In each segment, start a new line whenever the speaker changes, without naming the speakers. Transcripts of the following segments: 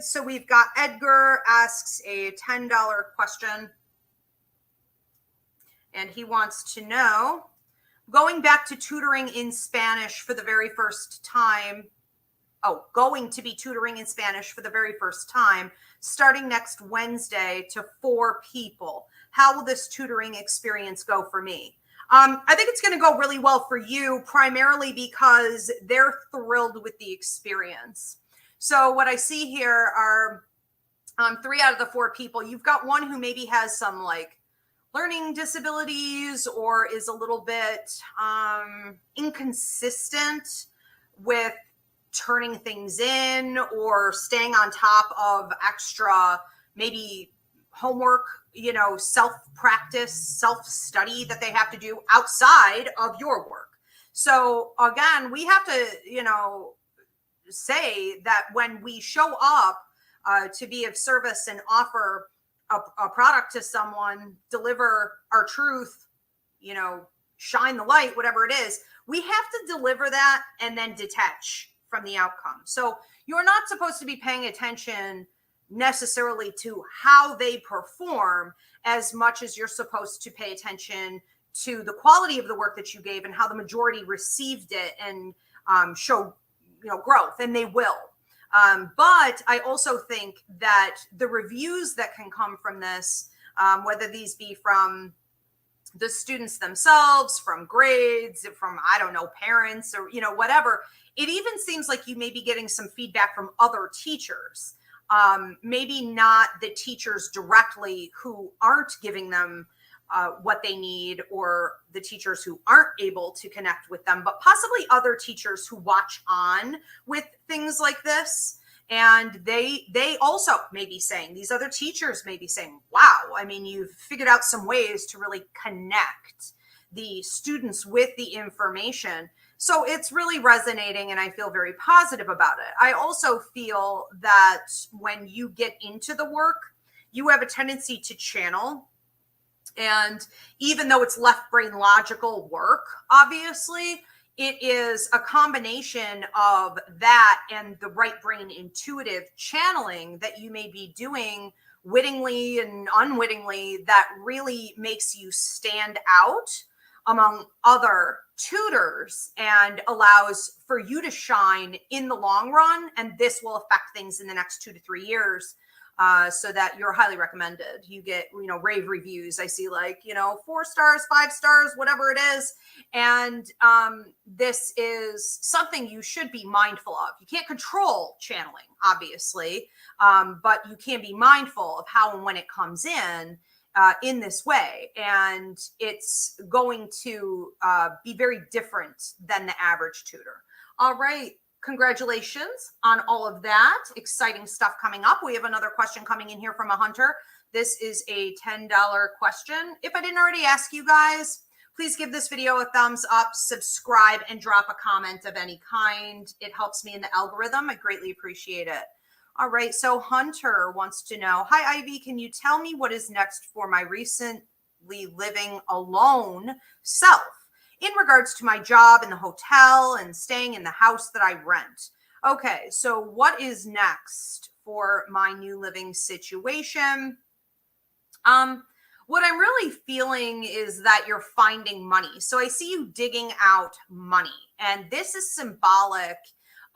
So we've got Edgar asks a $10 question. And he wants to know, going back to tutoring in Spanish for the very first time. Going to be tutoring in Spanish for the very first time, starting next Wednesday to 4 people. How will this tutoring experience go for me? I think it's going to go really well for you, primarily because they're thrilled with the experience. So what I see here are 3 out of the 4 people. You've got one who maybe has some like learning disabilities or is a little bit inconsistent with turning things in or staying on top of extra, maybe homework, self-practice, self-study that they have to do outside of your work. So again, we have to, say that when we show up to be of service and offer a product to someone, deliver our truth, shine the light, whatever it is, we have to deliver that and then detach from the outcome. So you're not supposed to be paying attention necessarily to how they perform as much as you're supposed to pay attention to the quality of the work that you gave and how the majority received it and show growth, and they will. But I also think that the reviews that can come from this, whether these be from the students themselves, from grades, from, parents or, whatever, it even seems like you may be getting some feedback from other teachers. Maybe not the teachers directly who aren't giving them what they need, or the teachers who aren't able to connect with them, but possibly other teachers who watch on with things like this. And they also may be saying, these other teachers may be saying, wow, you've figured out some ways to really connect the students with the information. So it's really resonating, and I feel very positive about it. I also feel that when you get into the work, you have a tendency to channel. And even though it's left brain logical work, obviously, it is a combination of that and the right brain intuitive channeling that you may be doing wittingly and unwittingly that really makes you stand out among other tutors and allows for you to shine in the long run. And this will affect things in the next 2 to 3 years. So that you're highly recommended. You get, rave reviews. I see 4 stars, 5 stars, whatever it is. And this is something you should be mindful of. You can't control channeling, obviously, but you can be mindful of how and when it comes in this way. And it's going to be very different than the average tutor. All right. Congratulations on all of that. Exciting stuff coming up. We have another question coming in here from a hunter. This is a $10 question. If I didn't already ask you guys, please give this video a thumbs up, subscribe, and drop a comment of any kind. It helps me in the algorithm. I greatly appreciate it. All right. So Hunter wants to know, hi, Ivy, can you tell me what is next for my recently living alone self? In regards to my job in the hotel and staying in the house that I rent. Okay, so what is next for my new living situation? What I'm really feeling is that you're finding money. So I see you digging out money, and this is symbolic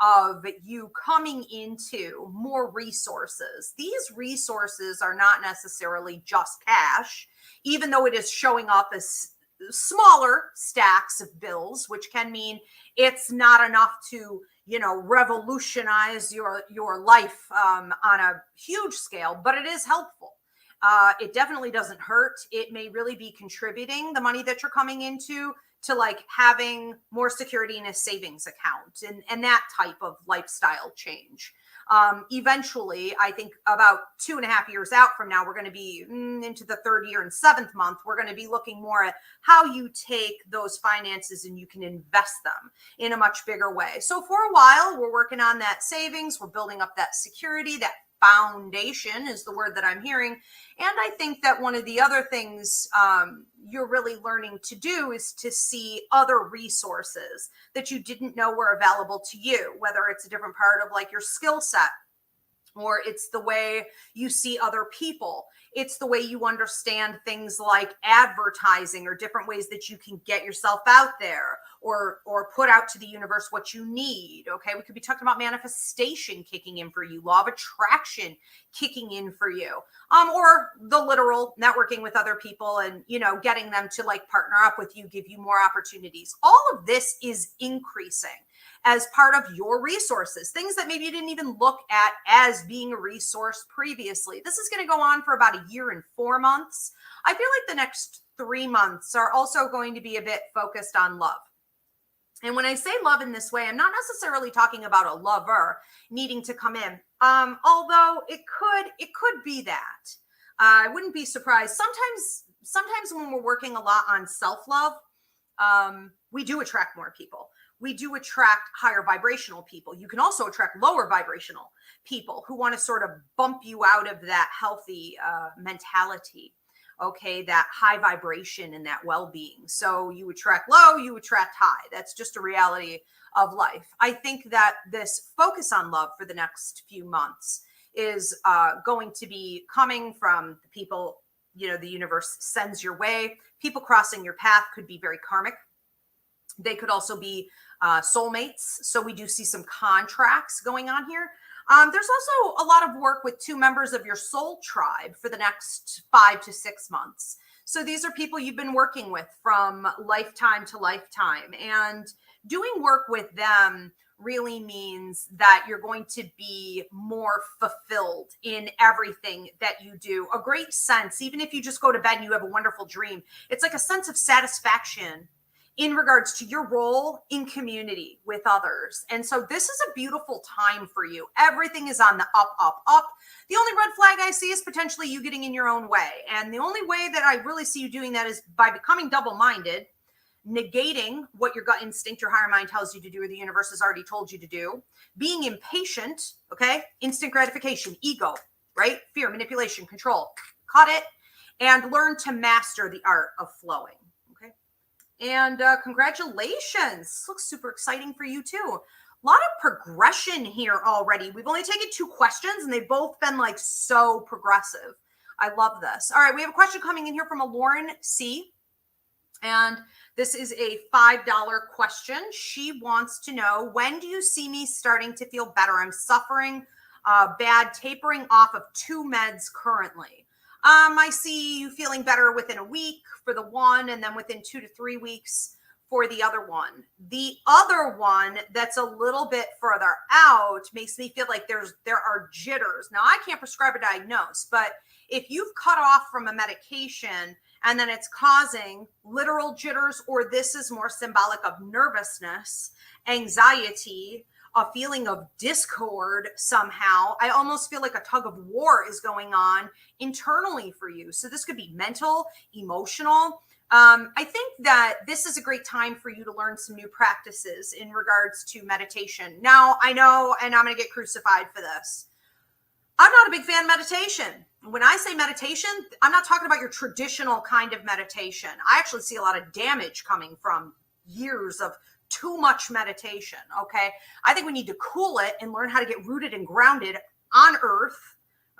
of you coming into more resources. These resources are not necessarily just cash, even though it is showing up as smaller stacks of bills, which can mean it's not enough to, revolutionize your life on a huge scale, but it is helpful. It definitely doesn't hurt. It may really be contributing, the money that you're coming into, to like having more security in a savings account and that type of lifestyle change. Eventually, I think about 2.5 years out from now, we're going to be into the 3rd year and 7th month. We're going to be looking more at how you take those finances and you can invest them in a much bigger way. So for a while, we're working on that savings. We're building up that security, that foundation is the word that I'm hearing. And I think that one of the other things you're really learning to do is to see other resources that you didn't know were available to you, whether it's a different part of like your skill set or it's the way you see other people. It's the way you understand things like advertising or different ways that you can get yourself out there or put out to the universe what you need. Okay. We could be talking about manifestation kicking in for you, law of attraction kicking in for you, or the literal networking with other people and, you know, getting them to like partner up with you, give you more opportunities. All of this is increasing as part of your resources, things that maybe you didn't even look at as being a resource previously. This is going to go on for about a year and 4 months. I feel like the next 3 months are also going to be a bit focused on love. And when I say love in this way, I'm not necessarily talking about a lover needing to come in, although it could be that. I wouldn't be surprised. Sometimes when we're working a lot on self-love, we do attract more people. We do attract higher vibrational people. You can also attract lower vibrational people who want to sort of bump you out of that healthy mentality, okay, that high vibration and that well-being. So you attract low, you attract high. That's just a reality of life. I think that this focus on love for the next few months is going to be coming from the people, you know, the universe sends your way. People crossing your path could be very karmic. They could also be soulmates. So we do see some contracts going on here. There's also a lot of work with 2 members of your soul tribe for the next 5 to 6 months. So these are people you've been working with from lifetime to lifetime, and doing work with them really means that you're going to be more fulfilled in everything that you do. A great sense, even if you just go to bed and you have a wonderful dream, it's like a sense of satisfaction in regards to your role in community with others. And so this is a beautiful time for you. Everything is on the up, up, up. The only red flag I see is potentially you getting in your own way. And the only way that I really see you doing that is by becoming double-minded, negating what your gut instinct, your higher mind tells you to do, or the universe has already told you to do, being impatient, okay? Instant gratification, ego, right? Fear, manipulation, control. Cut it and learn to master the art of flowing. And congratulations. This looks super exciting for you too. A lot of progression here already. We've only taken 2 questions and they've both been like so progressive. I love this. All right, we have a question coming in here from a Lauren C. And this is a $5 question. She wants to know, when do you see me starting to feel better? I'm suffering bad tapering off of 2 meds currently. I see you feeling better within a week for the one, and then within 2 to 3 weeks for the other one. The other one that's a little bit further out makes me feel like there are jitters. Now, I can't prescribe or diagnose, but if you've cut off from a medication and then it's causing literal jitters, or this is more symbolic of nervousness, anxiety, a feeling of discord somehow, I almost feel like a tug of war is going on internally for you. So this could be mental, emotional. I think that this is a great time for you to learn some new practices in regards to meditation. Now, I know, and I'm going to get crucified for this, I'm not a big fan of meditation. When I say meditation, I'm not talking about your traditional kind of meditation. I actually see a lot of damage coming from years of too much meditation, okay? I think we need to cool it and learn how to get rooted and grounded on earth,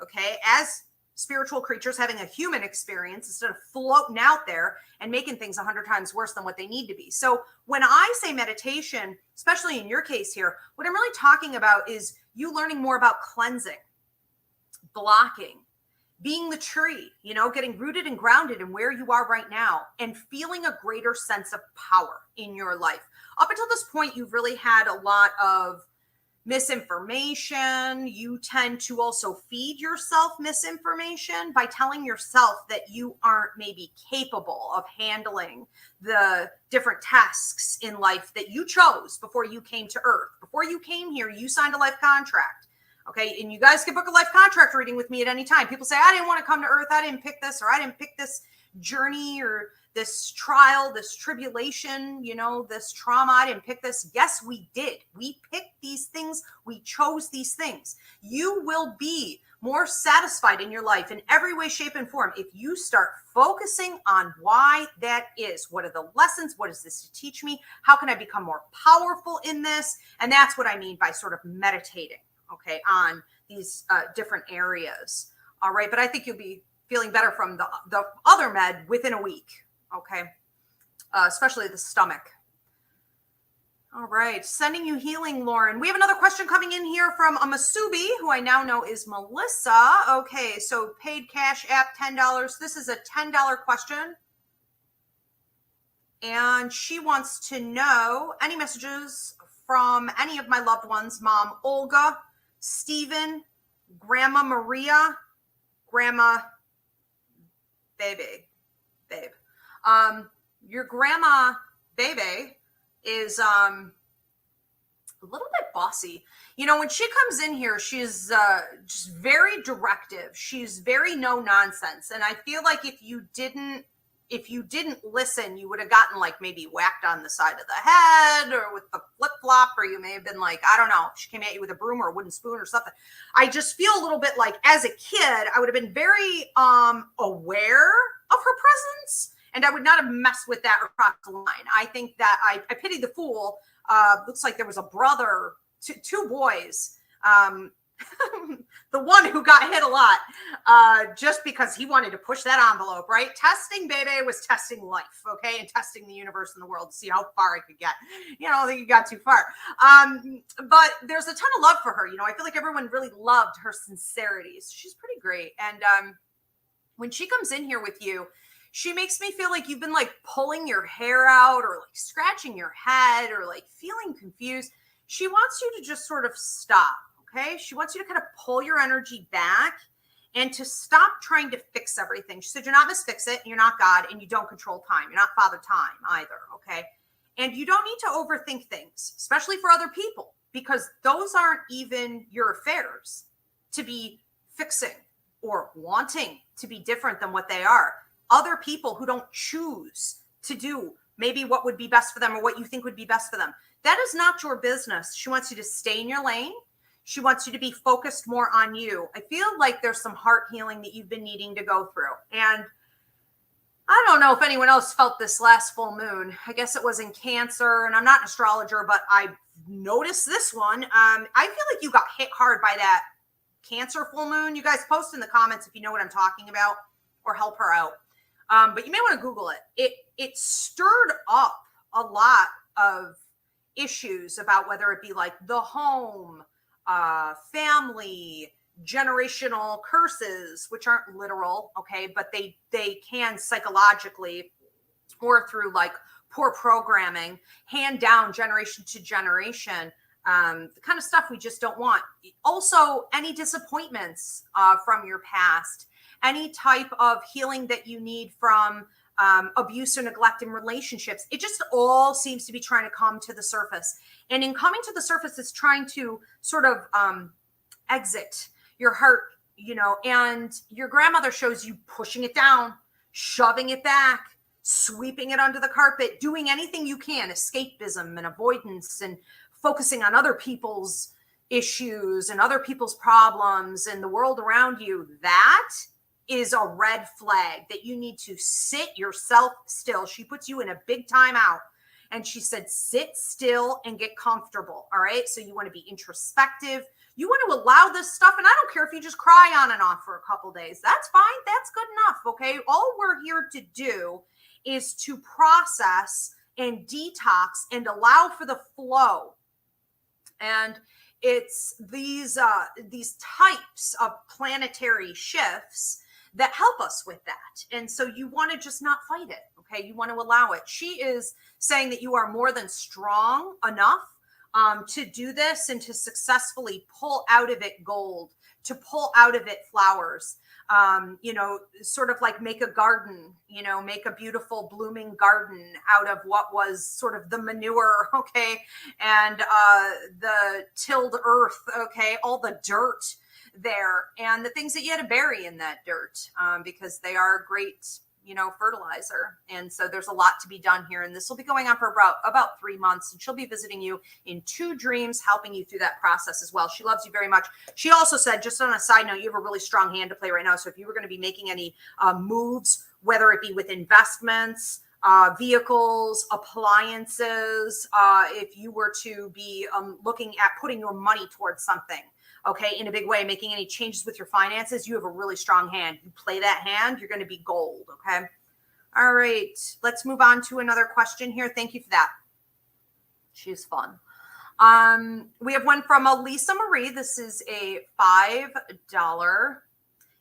okay, as spiritual creatures having a human experience instead of floating out there and making things 100 times worse than what they need to be. So when I say meditation, especially in your case here, what I'm really talking about is you learning more about cleansing, blocking, being the tree, you know, getting rooted and grounded in where you are right now and feeling a greater sense of power in your life. Up until this point, you've really had a lot of misinformation. You tend to also feed yourself misinformation by telling yourself that you aren't maybe capable of handling the different tasks in life that you chose before you came to Earth. Before you came here, you signed a life contract. Okay, and you guys can book a life contract reading with me at any time. People say, I didn't want to come to Earth. I didn't pick this, or I didn't pick this journey or this trial, this tribulation, you know, this trauma. I didn't pick this. Yes, we did. We picked these things. We chose these things. You will be more satisfied in your life in every way, shape, and form if you start focusing on why that is. What are the lessons? What is this to teach me? How can I become more powerful in this? And that's what I mean by sort of meditating, okay, on these different areas. All right. But I think you'll be feeling better from the other med within a week. Okay. Especially the stomach. All right. Sending you healing, Lauren. We have another question coming in here from a Masubi, who I now know is Melissa. Okay. So paid cash app, $10. This is a $10 question. And she wants to know any messages from any of my loved ones, Mom Olga, Stephen, Grandma Maria, Grandma Babe. Your Grandma Babe is a little bit bossy. You know, when she comes in here, she's just very directive. She's very no nonsense. And I feel like if you didn't listen, you would have gotten like maybe whacked on the side of the head or with the flip-flop, or you may have been like, I don't know, she came at you with a broom or a wooden spoon or something. I just feel a little bit like as a kid, I would have been very aware of her presence, and I would not have messed with that across the line. I think that I pity the fool. Looks like there was a brother, two boys, the one who got hit a lot, just because he wanted to push that envelope, right? Testing Bebe was testing life, okay? And testing the universe and the world to see how far I could get. You know, I don't think he got too far. But there's a ton of love for her. You know, I feel like everyone really loved her sincerity. So she's pretty great. And when she comes in here with you, she makes me feel like you've been like pulling your hair out or like scratching your head or like feeling confused. She wants you to just sort of stop. Okay. She wants you to kind of pull your energy back and to stop trying to fix everything. She said, you're not Miss Fix It. You're not God, and you don't control time. You're not Father Time either. Okay. And you don't need to overthink things, especially for other people, because those aren't even your affairs to be fixing or wanting to be different than what they are. Other people who don't choose to do maybe what would be best for them or what you think would be best for them. That is not your business. She wants you to stay in your lane. She wants you to be focused more on you. I feel like there's some heart healing that you've been needing to go through. And I don't know if anyone else felt this last full moon. I guess it was in Cancer, and I'm not an astrologer, but I noticed this one. I feel like you got hit hard by that Cancer full moon. You guys post in the comments if you know what I'm talking about or help her out. But you may want to Google it. It stirred up a lot of issues about whether it be like the home, family, generational curses, which aren't literal, okay, but they can psychologically or through like poor programming hand down generation to generation, the kind of stuff we just don't want. Also, any disappointments from your past, any type of healing that you need from abuse or neglect in relationships. It just all seems to be trying to come to the surface. And in coming to the surface, it's trying to sort of exit your heart, you know, and your grandmother shows you pushing it down, shoving it back, sweeping it under the carpet, doing anything you can, escapism and avoidance and focusing on other people's issues and other people's problems and the world around you. That is a red flag that you need to sit yourself still. She puts you in a big timeout and she said, sit still and get comfortable. All right. So you want to be introspective. You want to allow this stuff. And I don't care if you just cry on and off for a couple days. That's fine. That's good enough. Okay. All we're here to do is to process and detox and allow for the flow. And it's these types of planetary shifts that help us with that. And so you want to just not fight it. Okay. You want to allow it. She is saying that you are more than strong enough to do this and to successfully pull out of it gold, to pull out of it flowers, you know, sort of like make a garden, you know, make a beautiful blooming garden out of what was sort of the manure. Okay. And the tilled earth. Okay. All the dirt there and the things that you had to bury in that dirt because they are great, you know, fertilizer. And so there's a lot to be done here. And this will be going on for about 3 months. And she'll be visiting you in 2 dreams, helping you through that process as well. She loves you very much. She also said, just on a side note, you have a really strong hand to play right now. So if you were going to be making any moves, whether it be with investments, vehicles, appliances, if you were to be looking at putting your money towards something, okay, in a big way, making any changes with your finances, you have a really strong hand. You play that hand, you're going to be gold, okay? All right, let's move on to another question here. Thank you for that. She's fun. We have one from Elisa Marie. This is a $5,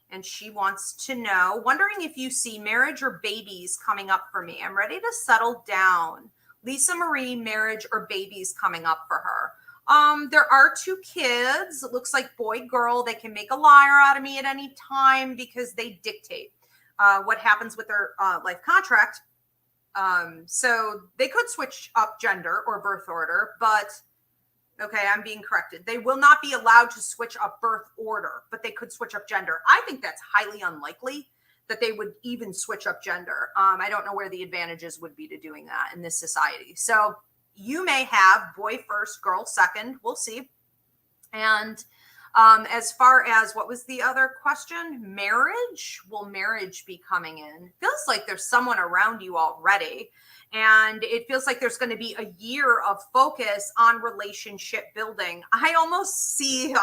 and she wants to know, wondering if you see marriage or babies coming up for me. I'm ready to settle down. Lisa Marie, marriage or babies coming up for her. There are 2 kids. It looks like boy, girl. They can make a liar out of me at any time because they dictate what happens with their life contract. So they could switch up gender or birth order, but okay, I'm being corrected. They will not be allowed to switch up birth order, but they could switch up gender. I think that's highly unlikely that they would even switch up gender. I don't know where the advantages would be to doing that in this society. So you may have boy first, girl second. We'll see. And as far as what was the other question? Marriage? Will marriage be coming in? Feels like there's someone around you already. And it feels like there's going to be a year of focus on relationship building. I almost see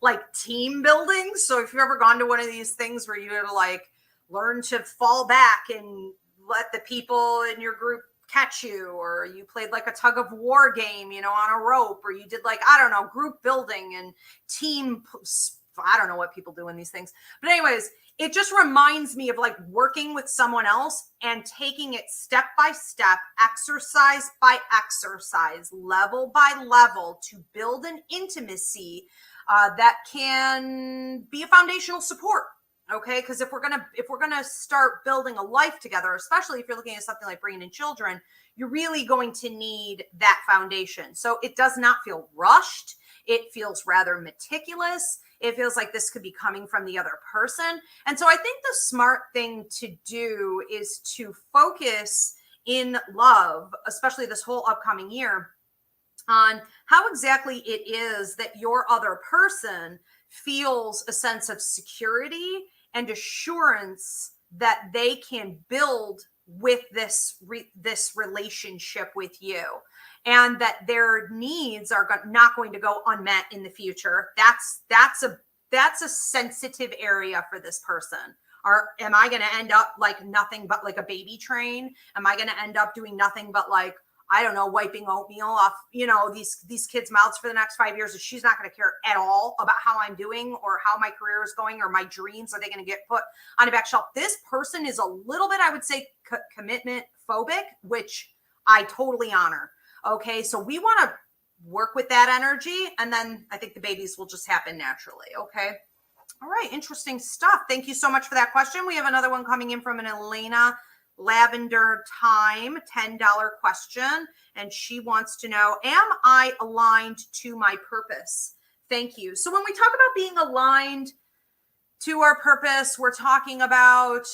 like team building. So if you've ever gone to one of these things where you had to like learn to fall back and let the people in your group catch you, or you played like a tug of war game, you know, on a rope, or you did like, I don't know, group building and team, I don't know what people do in these things. But anyways, it just reminds me of like working with someone else and taking it step by step, exercise by exercise, level by level to build an intimacy that can be a foundational support. Okay, because if we're gonna start building a life together, especially if you're looking at something like bringing in children, you're really going to need that foundation. So it does not feel rushed. It feels rather meticulous. It feels like this could be coming from the other person. And so I think the smart thing to do is to focus in love, especially this whole upcoming year, on how exactly it is that your other person feels a sense of security and assurance that they can build with this relationship with you, and that their needs are not going to go unmet in the future. That's a sensitive area for this person. Am I going to end up like nothing but like a baby train? Am I going to end up doing nothing but like, I don't know, wiping oatmeal off, you know, these kids' mouths for the next 5 years? And she's not going to care at all about how I'm doing or how my career is going or my dreams. Are they going to get put on a back shelf? This person is a little bit, I would say, commitment phobic, which I totally honor. Okay, so we want to work with that energy, and then I think the babies will just happen naturally. Okay. All right, interesting stuff. Thank you so much for that question. We have another one coming in from an Elena Lavender Time, $10 question, and she wants to know, am I aligned to my purpose? Thank you. So when we talk about being aligned to our purpose, we're talking about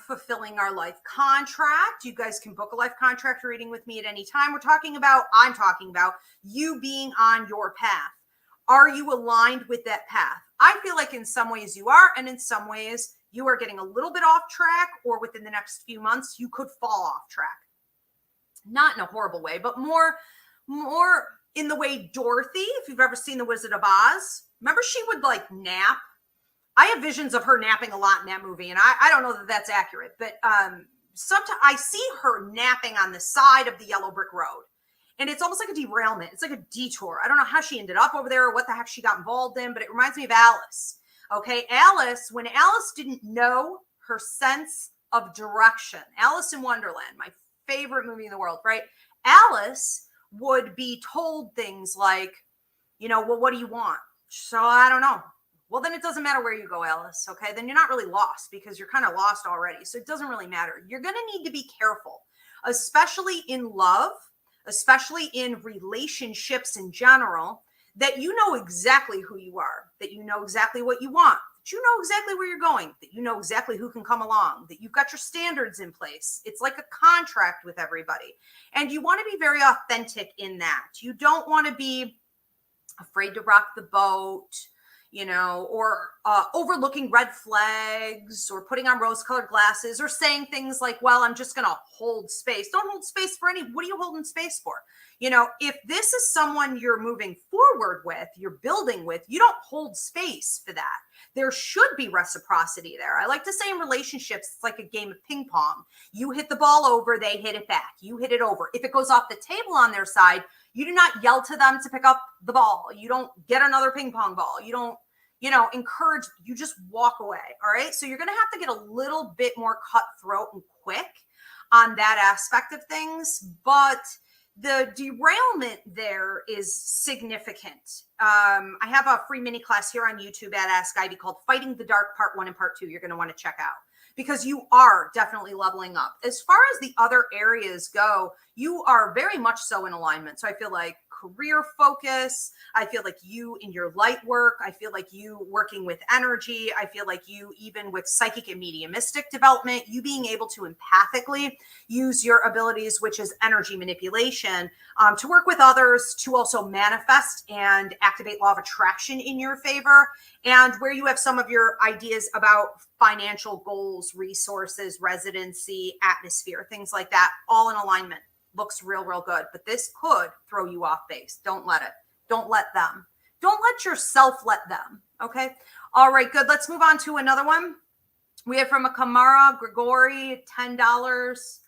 fulfilling our life contract. You guys can book a life contract reading with me at any time. I'm talking about you being on your path. Are you aligned with that path? I feel like in some ways you are, and in some ways you are getting a little bit off track, or within the next few months, you could fall off track. Not in a horrible way, but more in the way Dorothy, if you've ever seen The Wizard of Oz, remember she would like nap. I have visions of her napping a lot in that movie, and I don't know that that's accurate, but sometimes I see her napping on the side of the yellow brick road, and it's almost like a derailment. It's like a detour. I don't know how she ended up over there or what the heck she got involved in, but it reminds me of Alice. Okay, Alice, when Alice didn't know her sense of direction, Alice in Wonderland, my favorite movie in the world, right? Alice would be told things like, you know, well, what do you want? So I don't know. Well, then it doesn't matter where you go, Alice. Okay, then you're not really lost because you're kind of lost already. So it doesn't really matter. You're going to need to be careful, especially in love, especially in relationships in general, that you know exactly who you are, that you know exactly what you want, that you know exactly where you're going, that you know exactly who can come along, that you've got your standards in place. It's like a contract with everybody. And you want to be very authentic in that. You don't want to be afraid to rock the boat. or overlooking red flags, or putting on rose-colored glasses, or saying things like, well, I'm just going to hold space. Don't hold space for what are you holding space for? If this is someone you're moving forward with, you're building with, you don't hold space for that. There should be reciprocity there. I like to say in relationships, it's like a game of ping pong. You hit the ball over, they hit it back. You hit it over. If it goes off the table on their side, you do not yell to them to pick up the ball. You don't get another ping pong ball. You don't, encourage, you just walk away. All right. So you're going to have to get a little bit more cutthroat and quick on that aspect of things. But the derailment there is significant. I have a free mini class here on YouTube at Ask Ivy called Fighting the Dark Part 1 and Part 2. You're going to want to check out, because you are definitely leveling up. As far as the other areas go, you are very much so in alignment. So I feel like career focus, I feel like you in your light work, I feel like you working with energy, I feel like you even with psychic and mediumistic development, you being able to empathically use your abilities, which is energy manipulation, to work with others, to also manifest and activate law of attraction in your favor, and where you have some of your ideas about financial goals, resources, residency, atmosphere, things like that, all in alignment. Looks real, real good. But this could throw you off base. Don't let it. Don't let them. Don't let yourself let them. Okay. All right, good. Let's move on to another one. We have from a Kamara Grigori, $10.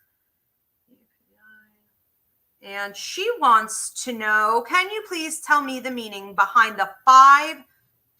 And she wants to know, can you please tell me the meaning behind the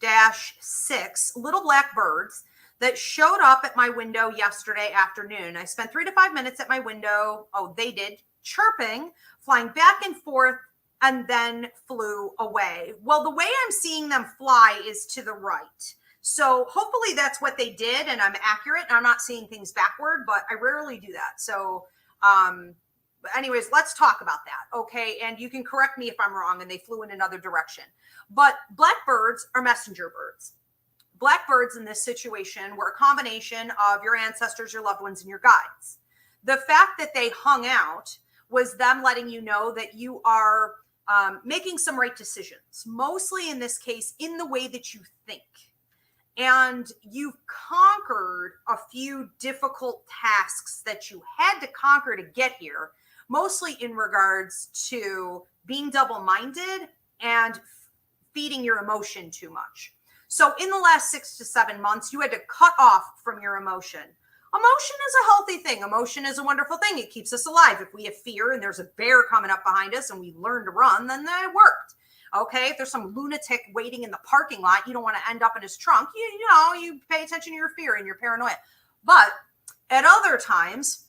5-6 little black birds that showed up at my window yesterday afternoon? I spent 3 to 5 minutes at my window. Oh, they did. Chirping, flying back and forth, and then flew away. Well, the way I'm seeing them fly is to the right. So hopefully that's what they did, and I'm accurate, and I'm not seeing things backward, but I rarely do that. So but anyways, let's talk about that, okay? And you can correct me if I'm wrong and they flew in another direction. But blackbirds are messenger birds. Blackbirds in this situation were a combination of your ancestors, your loved ones, and your guides. The fact that they hung out was them letting you know that you are making some right decisions, mostly in this case, in the way that you think. And you've conquered a few difficult tasks that you had to conquer to get here, mostly in regards to being double-minded and feeding your emotion too much. So in the last 6 to 7 months, you had to cut off from your emotion. Emotion is a healthy thing. Emotion is a wonderful thing. It keeps us alive. If we have fear and there's a bear coming up behind us and we learn to run, then that worked. Okay, if there's some lunatic waiting in the parking lot, you don't want to end up in his trunk. You pay attention to your fear and your paranoia. But at other times,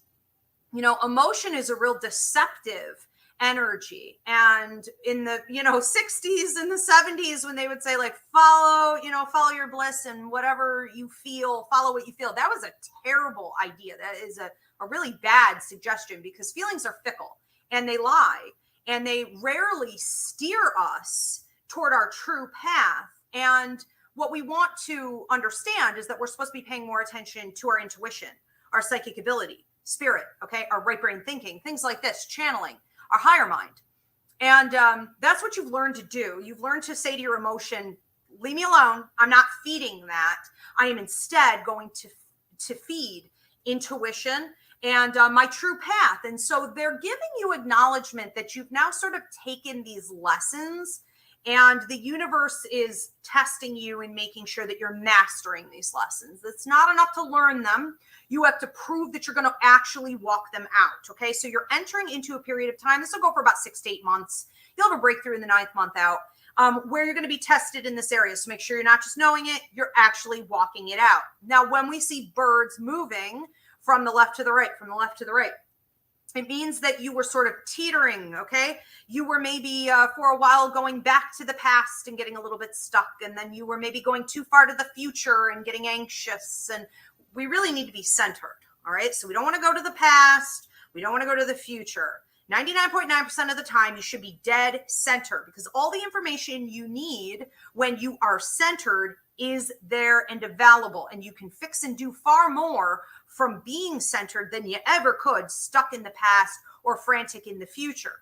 emotion is a real deceptive energy. And in the 60s and the 70s, when they would say like follow your bliss, and whatever you feel, follow what you feel, that was a terrible idea. That is a really bad suggestion, because feelings are fickle and they lie, and they rarely steer us toward our true path. And what we want to understand is that we're supposed to be paying more attention to our intuition, our psychic ability, spirit, okay, our right brain thinking, things like this, channeling, our higher mind. And that's what you've learned to do. You've learned to say to your emotion, leave me alone. I'm not feeding that. I am instead going to feed intuition and my true path. And so they're giving you acknowledgement that you've now sort of taken these lessons, and the universe is testing you and making sure that you're mastering these lessons. It's not enough to learn them. You have to prove that you're going to actually walk them out. Okay. So you're entering into a period of time. This will go for about 6 to 8 months. You'll have a breakthrough in the 9th month out, where you're going to be tested in this area. So make sure you're not just knowing it, you're actually walking it out. Now, when we see birds moving from the left to the right, it means that you were sort of teetering, okay? You were maybe for a while going back to the past and getting a little bit stuck. And then you were maybe going too far to the future and getting anxious. And we really need to be centered, all right? So we don't want to go to the past. We don't want to go to the future. 99.9% of the time, you should be dead center, because all the information you need when you are centered is there and available. And you can fix and do far more from being centered than you ever could stuck in the past or frantic in the future.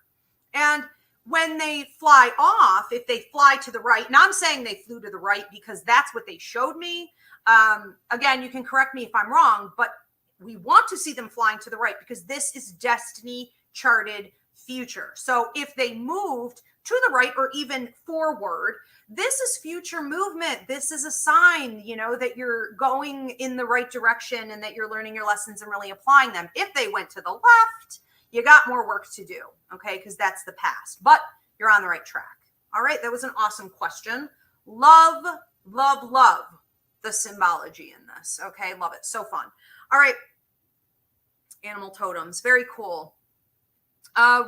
And when they fly off, if they fly to the right, and I'm saying they flew to the right because that's what they showed me. Again, you can correct me if I'm wrong, but we want to see them flying to the right because this is destiny charted future. So if they moved to the right or even forward, this is future movement. This is a sign, you know, that you're going in the right direction and that you're learning your lessons and really applying them. If they went to the left, you got more work to do, okay? Because that's the past, but you're on the right track. All right, that was an awesome question. Love, love, love the symbology in this, okay? Love it, so fun. All right, animal totems, very cool.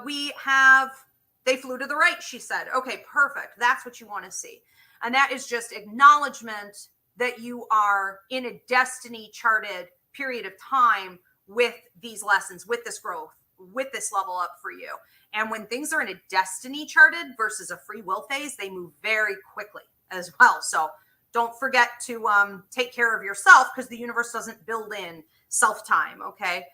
We have, they flew to the right, she said. Okay, perfect. That's what you want to see. And that is just acknowledgement that you are in a destiny charted period of time with these lessons, with this growth, with this level up for you. And when things are in a destiny charted versus a free will phase, they move very quickly as well. So don't forget to take care of yourself because the universe doesn't build in self-time, okay?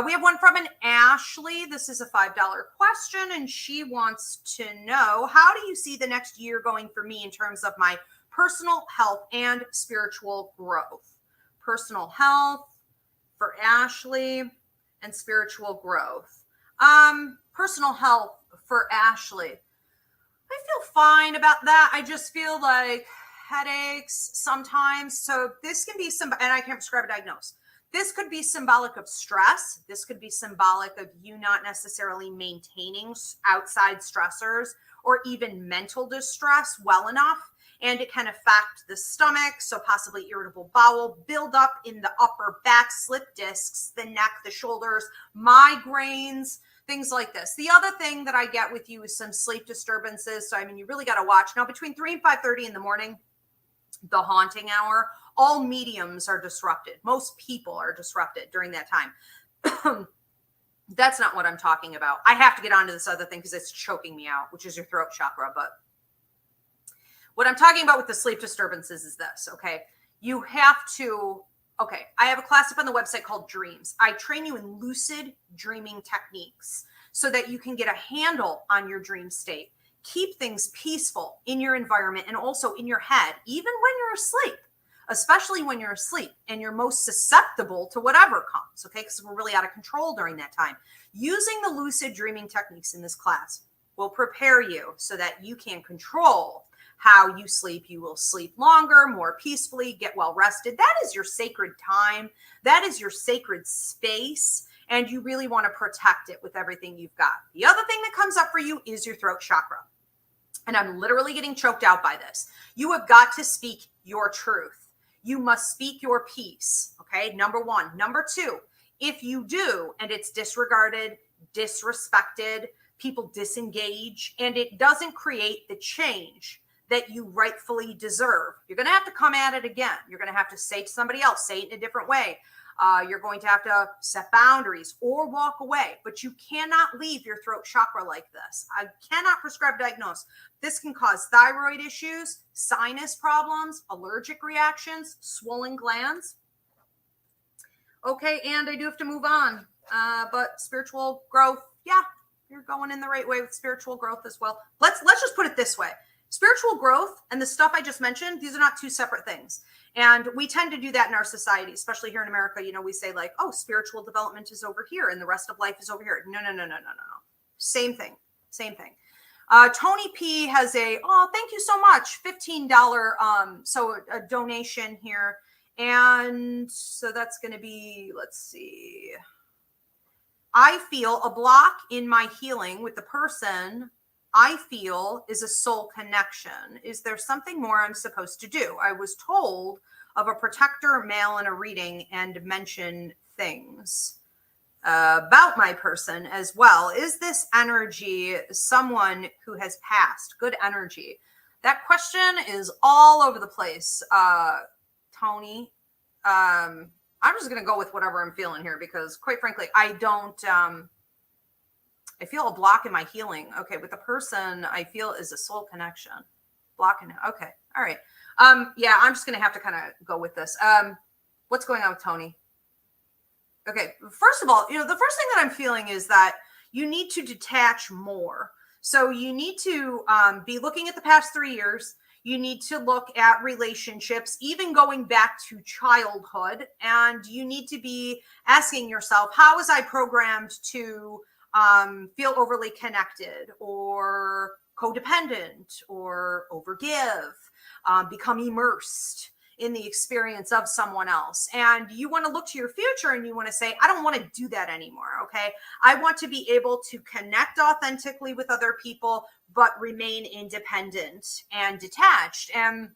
We have one from an Ashley. This is a $5 question, and she wants to know, how do you see the next year going for me in terms of my personal health and spiritual growth? Personal health for Ashley and spiritual growth. Personal health for Ashley. I feel fine about that. I just feel like headaches sometimes. So this can be some, and I can't prescribe a diagnosis. This could be symbolic of stress. This could be symbolic of you not necessarily maintaining outside stressors or even mental distress well enough. And it can affect the stomach, so possibly irritable bowel, build up in the upper back, slip discs, the neck, the shoulders, migraines, things like this. The other thing that I get with you is some sleep disturbances. So, I mean, you really got to watch. Now, between 3 and 5:30 in the morning, the haunting hour, all mediums are disrupted. Most people are disrupted during that time. That's not what I'm talking about. I have to get onto this other thing because it's choking me out, which is your throat chakra. But what I'm talking about with the sleep disturbances is this, okay? You have to, okay, I have a class up on the website called Dreams. I train you in lucid dreaming techniques so that you can get a handle on your dream state. Keep things peaceful in your environment and also in your head, even when you're asleep, especially when you're asleep and you're most susceptible to whatever comes, okay? Because we're really out of control during that time. Using the lucid dreaming techniques in this class will prepare you so that you can control how you sleep. You will sleep longer, more peacefully, get well rested. That is your sacred time. That is your sacred space. And you really want to protect it with everything you've got. The other thing that comes up for you is your throat chakra. And I'm literally getting choked out by this. You have got to speak your truth. You must speak your piece. Okay. Number one. Number two, if you do, and it's disregarded, disrespected, people disengage, and it doesn't create the change that you rightfully deserve, you're going to have to come at it again. You're going to have to say to somebody else, say it in a different way. You're going to have to set boundaries or walk away, but you cannot leave your throat chakra like this. I cannot prescribe diagnose. This can cause thyroid issues, sinus problems, allergic reactions, swollen glands. Okay, and I do have to move on. But spiritual growth, yeah, you're going in the right way with spiritual growth as well. Let's just put it this way. Spiritual growth and the stuff I just mentioned, these are not two separate things. And we tend to do that in our society, especially here in America. You know, we say like, oh, spiritual development is over here and the rest of life is over here. No. Same thing. Tony P has thank you so much. $15, so a donation here. And so that's going to be, let's see. I feel a block in my healing with the person I feel is a soul connection. Is there something more I'm supposed to do? I was told of a protector male in a reading and mention things about my person as well. Is this energy someone who has passed? Good energy. That question is all over the place, Tony. I'm just going to go with whatever I'm feeling here because quite frankly, I don't... I feel a block in my healing. Okay, with the person I feel is a soul connection. Blocking. Okay, all right. Yeah, I'm just gonna have to kind of go with this. What's going on with Tony? Okay, first of all, the first thing that I'm feeling is that you need to detach more. So you need to be looking at the past 3 years. You need to look at relationships, even going back to childhood. And you need to be asking yourself, how was I programmed to feel overly connected or codependent or overgive, become immersed in the experience of someone else? And you want to look to your future and you want to say, I don't want to do that anymore. Okay. I want to be able to connect authentically with other people, but remain independent and detached. And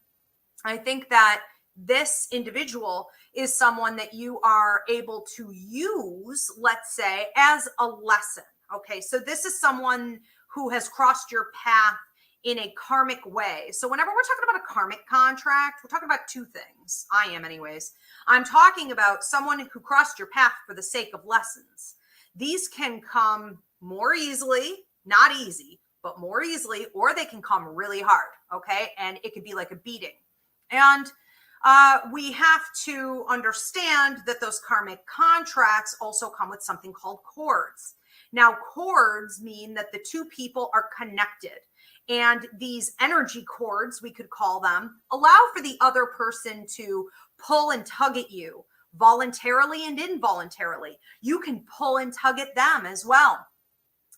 I think that this individual is someone that you are able to use, let's say, as a lesson. Okay. So this is someone who has crossed your path in a karmic way. So whenever we're talking about a karmic contract, we're talking about two things. I am anyways. I'm talking about someone who crossed your path for the sake of lessons. These can come more easily, not easy, but more easily, or they can come really hard. Okay. And it could be like a beating. And we have to understand that those karmic contracts also come with something called cords. Now, cords mean that the two people are connected. And these energy cords, we could call them, allow for the other person to pull and tug at you voluntarily and involuntarily. You can pull and tug at them as well.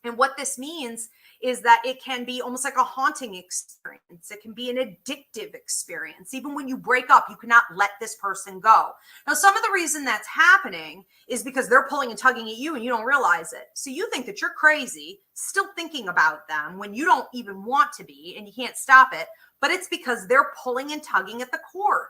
And what this means is that it can be almost like a haunting experience. It can be an addictive experience. Even when you break up, you cannot let this person go. Now, some of the reason that's happening is because they're pulling and tugging at you and you don't realize it. So you think that you're crazy, still thinking about them when you don't even want to be and you can't stop it. But it's because they're pulling and tugging at the cord.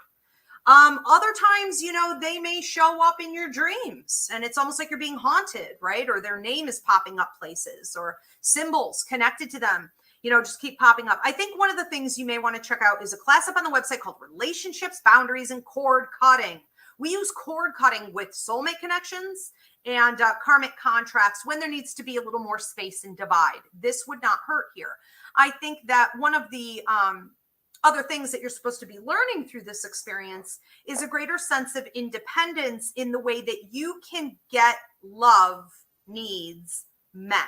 Other times, they may show up in your dreams and it's almost like you're being haunted, right? Or their name is popping up places or symbols connected to them, just keep popping up. I think one of the things you may want to check out is a class up on the website called Relationships, Boundaries, and Cord Cutting. We use cord cutting with soulmate connections and karmic contracts when there needs to be a little more space and divide. This would not hurt here. I think that one of the other things that you're supposed to be learning through this experience is a greater sense of independence in the way that you can get love needs met.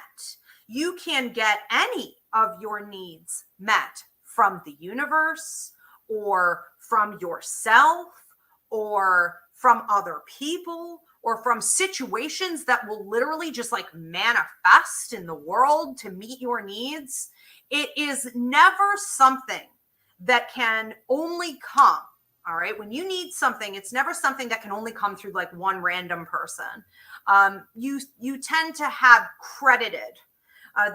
You can get any of your needs met from the universe or from yourself or from other people or from situations that will literally just like manifest in the world to meet your needs. It is never something that can only come, all right? When you need something, it's never something that can only come through like one random person. You tend to have credited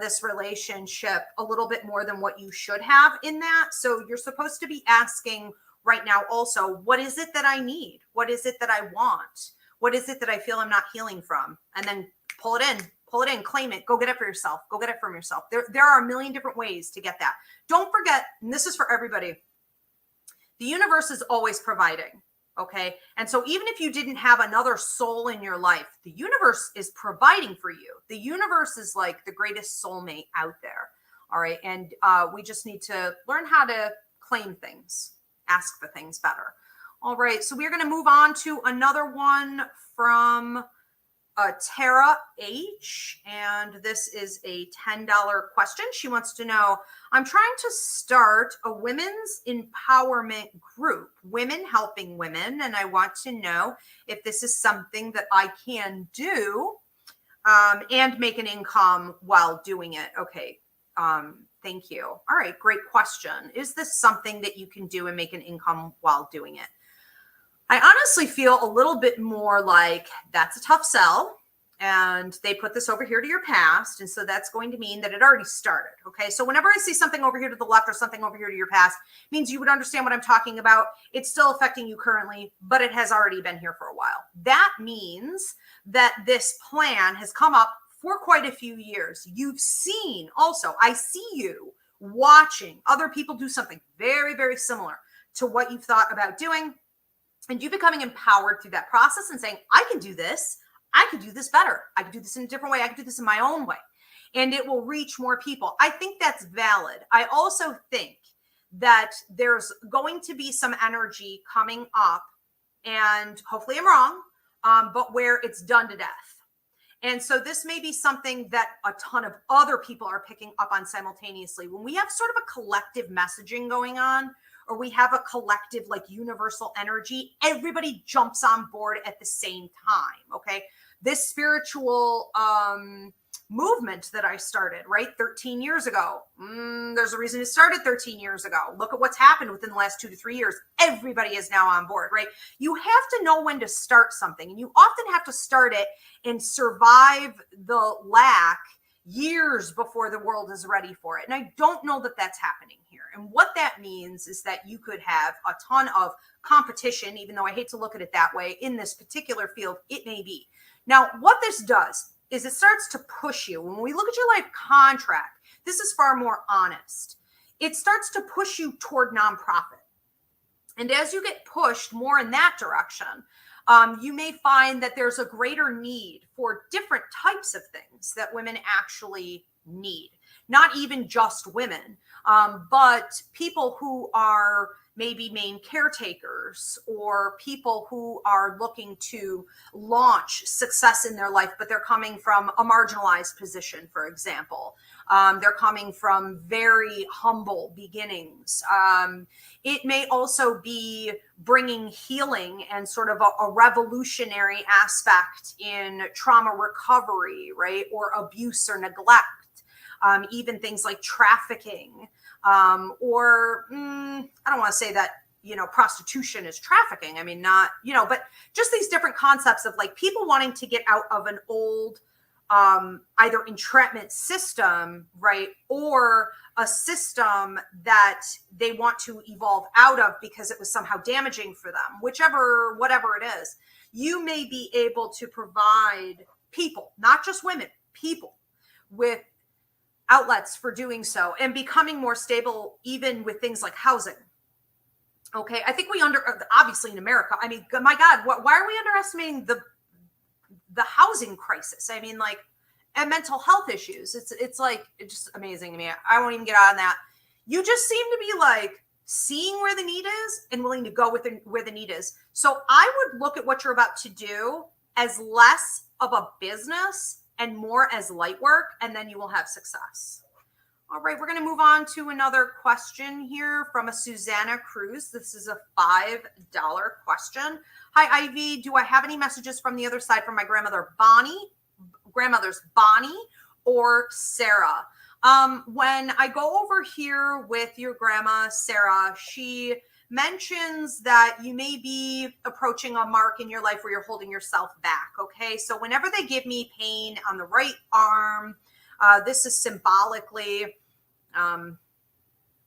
this relationship a little bit more than what you should have in that. So you're supposed to be asking right now also, what is it that I need? What is it that I want? What is it that I feel I'm not healing from? And then pull it in, claim it, go get it for yourself, go get it from yourself. There are a million different ways to get that. Don't forget, and this is for everybody, the universe is always providing, okay? And so even if you didn't have another soul in your life, the universe is providing for you. The universe is like the greatest soulmate out there, all right? And we just need to learn how to claim things, ask for things better. All right, so we're gonna move on to another one from Tara H, and this is a $10 question. She wants to know, I'm trying to start a women's empowerment group, women helping women, and I want to know if this is something that I can do and make an income while doing it. Okay, thank you. All right, great question. Is this something that you can do and make an income while doing it? I honestly feel a little bit more like that's a tough sell and they put this over here to your past. And so that's going to mean that it already started. Okay. So whenever I see something over here to the left or something over here to your past, it means you would understand what I'm talking about. It's still affecting you currently, but it has already been here for a while. That means that this plan has come up for quite a few years. You've seen also, I see you watching other people do something very, very similar to what you've thought about doing. And you becoming empowered through that process and saying, I can do this. I could do this better. I could do this in a different way. I could do this in my own way. And it will reach more people. I think that's valid. I also think that there's going to be some energy coming up, and hopefully I'm wrong, but where it's done to death. And so this may be something that a ton of other people are picking up on simultaneously. When we have sort of a collective messaging going on, or we have a collective like universal energy, everybody jumps on board at the same time. Okay. This spiritual movement that I started, right, 13 years ago. There's a reason it started 13 years ago. Look at what's happened within the last 2 to 3 years. Everybody is now on board, right? You have to know when to start something, and you often have to start it and survive the lack years before the world is ready for it. And I don't know that that's happening here. And what that means is that you could have a ton of competition, even though I hate to look at it that way, in this particular field, it may be. Now, what this does is it starts to push you. When we look at your life contract, this is far more honest. It starts to push you toward nonprofit. And as you get pushed more in that direction, you may find that there's a greater need for different types of things that women actually need. Not even just women, but people who are maybe main caretakers, or people who are looking to launch success in their life, but they're coming from a marginalized position, for example. They're coming from very humble beginnings. It may also be bringing healing and sort of a revolutionary aspect in trauma recovery, right? Or abuse or neglect, even things like trafficking. Or I don't want to say that, prostitution is trafficking. I mean, not, but just these different concepts of like people wanting to get out of an old, either entrapment system, right? Or a system that they want to evolve out of because it was somehow damaging for them, whatever it is. You may be able to provide people, not just women, people with outlets for doing so and becoming more stable, even with things like housing. Okay. I think obviously in America, I mean, my God, why are we underestimating the housing crisis? I mean, like, and mental health issues. It's just amazing to me. I won't even get on that. You just seem to be like seeing where the need is and willing to go with where the need is. So I would look at what you're about to do as less of a business and more as light work, and then you will have success. All right, we're going to move on to another question here from a Susanna Cruz. This is a $5 question. Hi, Ivy. Do I have any messages from the other side from my grandmothers Bonnie or Sarah? When I go over here with your grandma, Sarah, she mentions that you may be approaching a mark in your life where you're holding yourself back. Okay. So whenever they give me pain on the right arm, this is symbolically,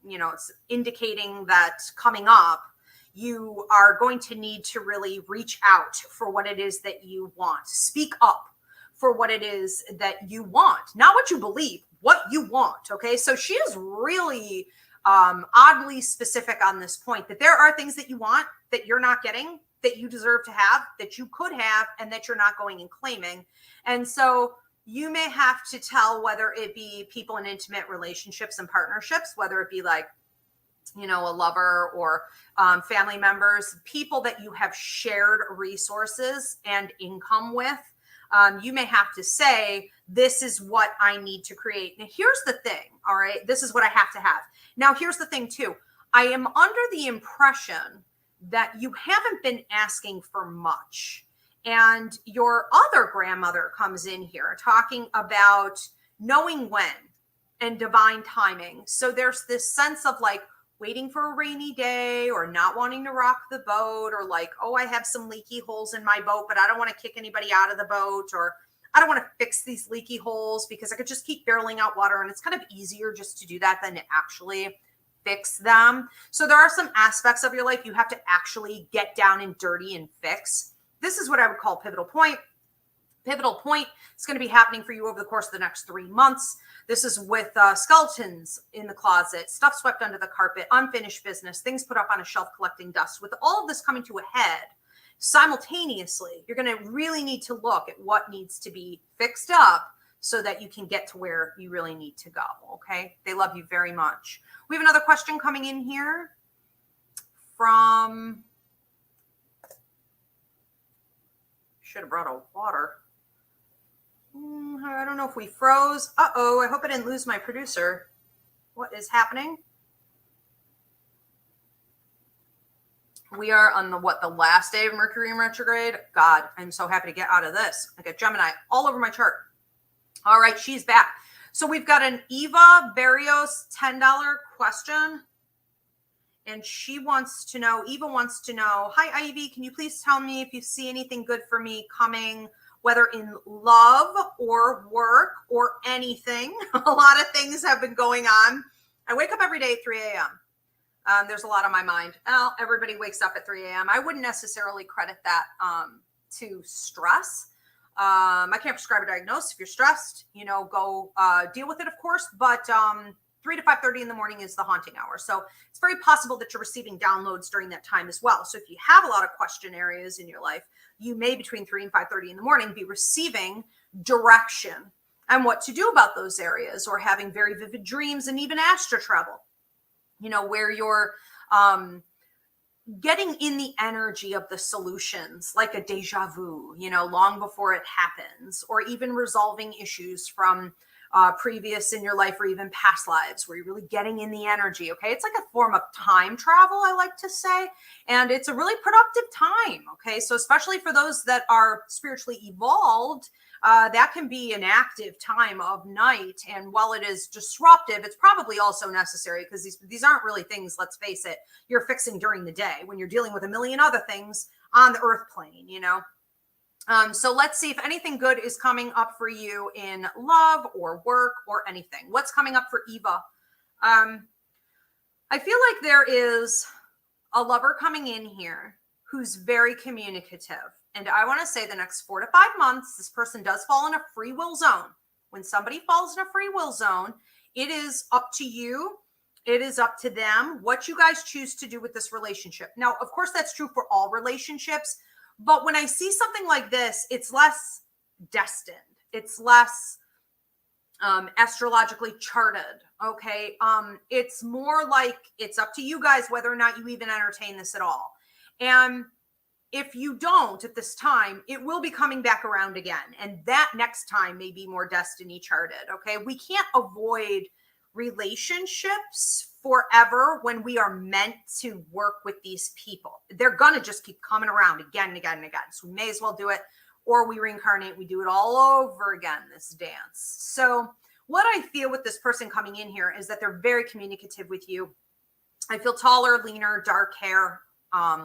it's indicating that coming up, you are going to need to really reach out for what it is that you want. Speak up for what it is that you want, not what you believe, what you want. Okay. So she is really oddly specific on this point, that there are things that you want that you're not getting, that you deserve to have, that you could have, and that you're not going and claiming. And so you may have to tell, whether it be people in intimate relationships and partnerships, whether it be like, a lover or family members, people that you have shared resources and income with. You may have to say, this is what I need to create. Now, here's the thing. All right. This is what I have to have. Now, here's the thing too. I am under the impression that you haven't been asking for much. And your other grandmother comes in here talking about knowing when and divine timing. So there's this sense of like waiting for a rainy day, or not wanting to rock the boat, or like, oh, I have some leaky holes in my boat, but I don't want to kick anybody out of the boat, or I don't want to fix these leaky holes because I could just keep barreling out water. And it's kind of easier just to do that than to actually fix them. So there are some aspects of your life you have to actually get down and dirty and fix. This is what I would call pivotal point. Pivotal point is going to be happening for you over the course of the next 3 months. This is with skeletons in the closet, stuff swept under the carpet, unfinished business, things put up on a shelf collecting dust. With all of this coming to a head simultaneously, you're going to really need to look at what needs to be fixed up so that you can get to where you really need to go. Okay. They love you very much. We have another question coming in here from, should have brought a water. I don't know if we froze. Uh-oh, I hope I didn't lose my producer. What is happening? We are on the last day of Mercury in retrograde. God, I'm so happy to get out of this. I got Gemini all over my chart. All right, she's back. So we've got an Eva Barrios $10 question. And Eva wants to know, hi, Ivy, can you please tell me if you see anything good for me coming, whether in love or work or anything? A lot of things have been going on. I wake up every day at 3 a.m. There's a lot on my mind. Well, everybody wakes up at 3 a.m. I wouldn't necessarily credit that to stress. I can't prescribe a diagnosis. If you're stressed, go deal with it, of course. But 3 to 5:30 in the morning is the haunting hour. So it's very possible that you're receiving downloads during that time as well. So if you have a lot of question areas in your life, you may between 3 and 5:30 in the morning be receiving direction and what to do about those areas, or having very vivid dreams and even astral travel, where you're getting in the energy of the solutions, like a deja vu, long before it happens, or even resolving issues from previous in your life or even past lives, where you're really getting in the energy. Okay. It's like a form of time travel, I like to say, and it's a really productive time. Okay. So especially for those that are spiritually evolved, that can be an active time of night. And while it is disruptive, it's probably also necessary, because these aren't really things, let's face it, you're fixing during the day when you're dealing with a million other things on the earth plane, So let's see if anything good is coming up for you in love or work or anything. What's coming up for Eva? I feel like there is a lover coming in here who's very communicative. And I want to say the next 4 to 5 months, this person does fall in a free will zone. When somebody falls in a free will zone, it is up to you. It is up to them what you guys choose to do with this relationship. Now, of course, that's true for all relationships. But when I see something like this, it's less destined. It's less astrologically charted. Okay. It's more like it's up to you guys whether or not you even entertain this at all. And if you don't at this time, it will be coming back around again. And that next time may be more destiny charted. Okay. We can't avoid relationships forever when we are meant to work with these people. They're going to just keep coming around again and again and again. So we may as well do it, or we reincarnate. We do it all over again, this dance. So what I feel with this person coming in here is that they're very communicative with you. I feel taller, leaner, dark hair,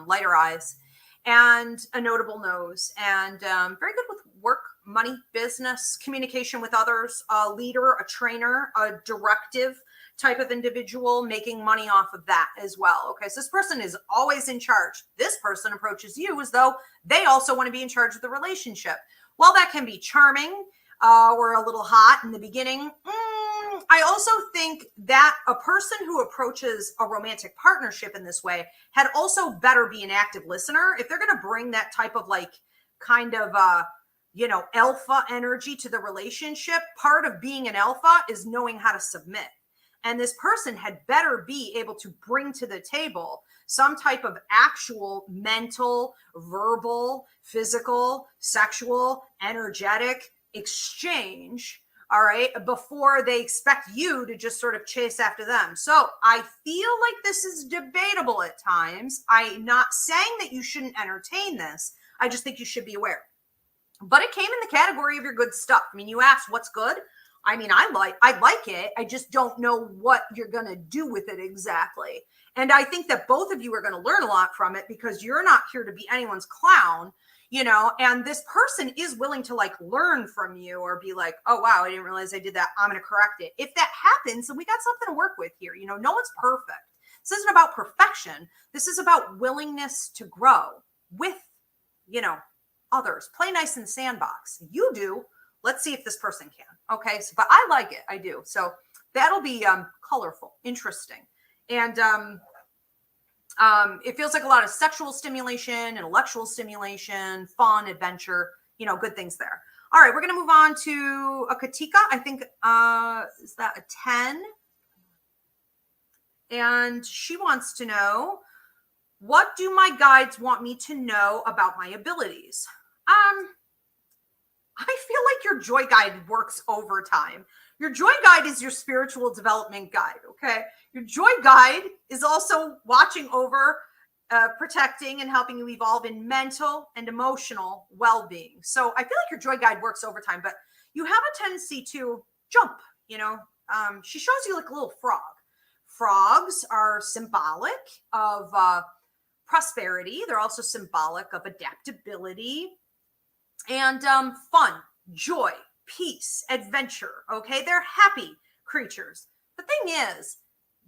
lighter eyes, and a notable nose, and very good with work, money, business, communication with others, a leader, a trainer, a directive type of individual, making money off of that as well. Okay, so this person is always in charge. This person approaches you as though they also want to be in charge of the relationship. While that can be charming or a little hot in the beginning, I also think that a person who approaches a romantic partnership in this way had also better be an active listener. If they're going to bring that type of alpha energy to the relationship, part of being an alpha is knowing how to submit. And this person had better be able to bring to the table some type of actual mental, verbal, physical, sexual, energetic exchange, all right, before they expect you to just sort of chase after them. So I feel like this is debatable at times. I'm not saying that you shouldn't entertain this. I just think you should be aware. But it came in the category of your good stuff. I mean, you asked what's good. I mean, I like it. I just don't know what you're going to do with it exactly. And I think that both of you are going to learn a lot from it, because you're not here to be anyone's clown, and this person is willing to learn from you, or be like, oh, wow, I didn't realize I did that. I'm going to correct it. If that happens, then we got something to work with here. No one's perfect. This isn't about perfection. This is about willingness to grow with, others. Play nice in the sandbox. You do. Let's see if this person can. Okay. So, but I like it. I do. So that'll be colorful, interesting. And it feels like a lot of sexual stimulation, intellectual stimulation, fun, adventure, good things there. All right. We're going to move on to a Katika. I think, is that a 10? And she wants to know, what do my guides want me to know about my abilities? I feel like your joy guide works overtime. Your joy guide is your spiritual development guide, okay? Your joy guide is also watching over, protecting, and helping you evolve in mental and emotional well-being. So I feel like your joy guide works overtime, but you have a tendency to jump, you know? She shows you like a little frog. Frogs are symbolic of prosperity. They're also symbolic of adaptability and fun, joy, peace, adventure. Okay, they're happy creatures. The thing is,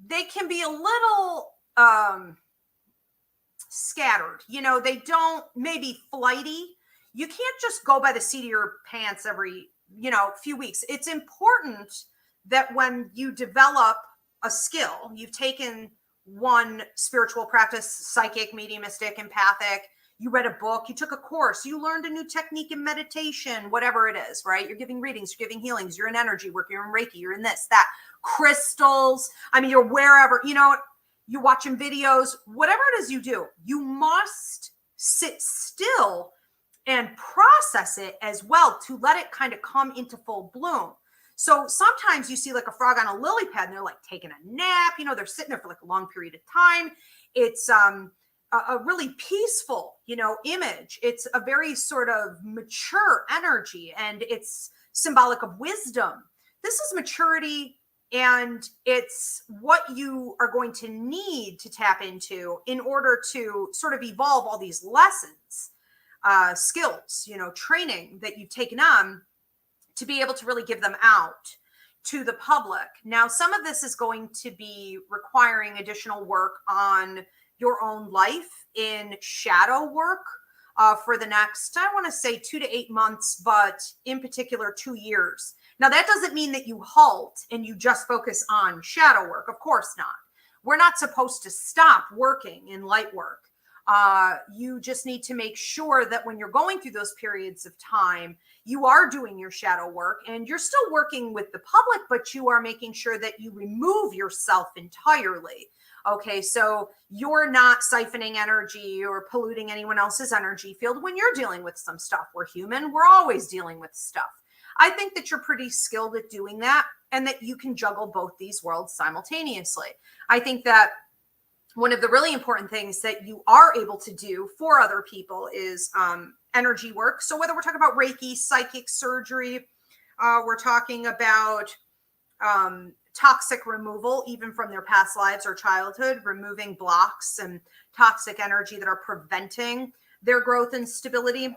they can be a little scattered. You know, they don't, maybe flighty. You can't just go by the seat of your pants every, few weeks. It's important that when you develop a skill, you've taken one spiritual practice, psychic, mediumistic, empathic, you read a book, you took a course, you learned a new technique in meditation, whatever it is, right? You're giving readings, you're giving healings, you're in energy work, you're in Reiki, you're in this, that, crystals. I mean, you're wherever, you're watching videos, whatever it is you do, you must sit still and process it as well to let it kind of come into full bloom. So sometimes you see like a frog on a lily pad and they're like taking a nap, they're sitting there for like a long period of time. It's a really peaceful, image. It's a very sort of mature energy and it's symbolic of wisdom. This is maturity and it's what you are going to need to tap into in order to sort of evolve all these lessons, skills, training that you've taken on to be able to really give them out to the public. Now, some of this is going to be requiring additional work on your own life in shadow work for the next, I want to say 2 to 8 months, but in particular 2 years. Now, that doesn't mean that you halt and you just focus on shadow work. Of course not. We're not supposed to stop working in light work. You just need to make sure that when you're going through those periods of time, you are doing your shadow work and you're still working with the public, but you are making sure that you remove yourself entirely. Okay, so you're not siphoning energy or polluting anyone else's energy field when you're dealing with some stuff. We're human. We're always dealing with stuff. I think that you're pretty skilled at doing that and that you can juggle both these worlds simultaneously. I think that one of the really important things that you are able to do for other people is energy work. So whether we're talking about Reiki, psychic surgery, we're talking about toxic removal, even from their past lives or childhood, removing blocks and toxic energy that are preventing their growth and stability.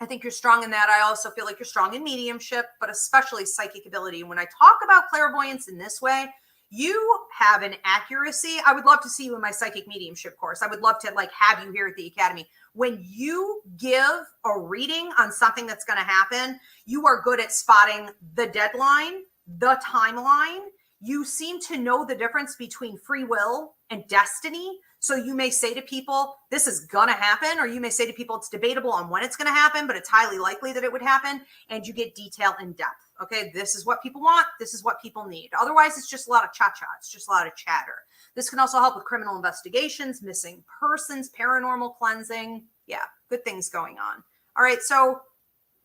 I think you're strong in that. I also feel like you're strong in mediumship, but especially psychic ability. When I talk about clairvoyance in this way, you have an accuracy. I would love to see you in my psychic mediumship course. I would love to have you here at the academy. When you give a reading on something that's going to happen, you are good at spotting the deadline, the timeline. You seem to know the difference between free will and destiny. So you may say to people, this is going to happen, or you may say to people, it's debatable on when it's going to happen, but it's highly likely that it would happen. And you get detail in depth. Okay, this is what people want. This is what people need. Otherwise, it's just a lot of cha-cha. It's just a lot of chatter. This can also help with criminal investigations, missing persons, paranormal cleansing. Yeah, good things going on. All right, so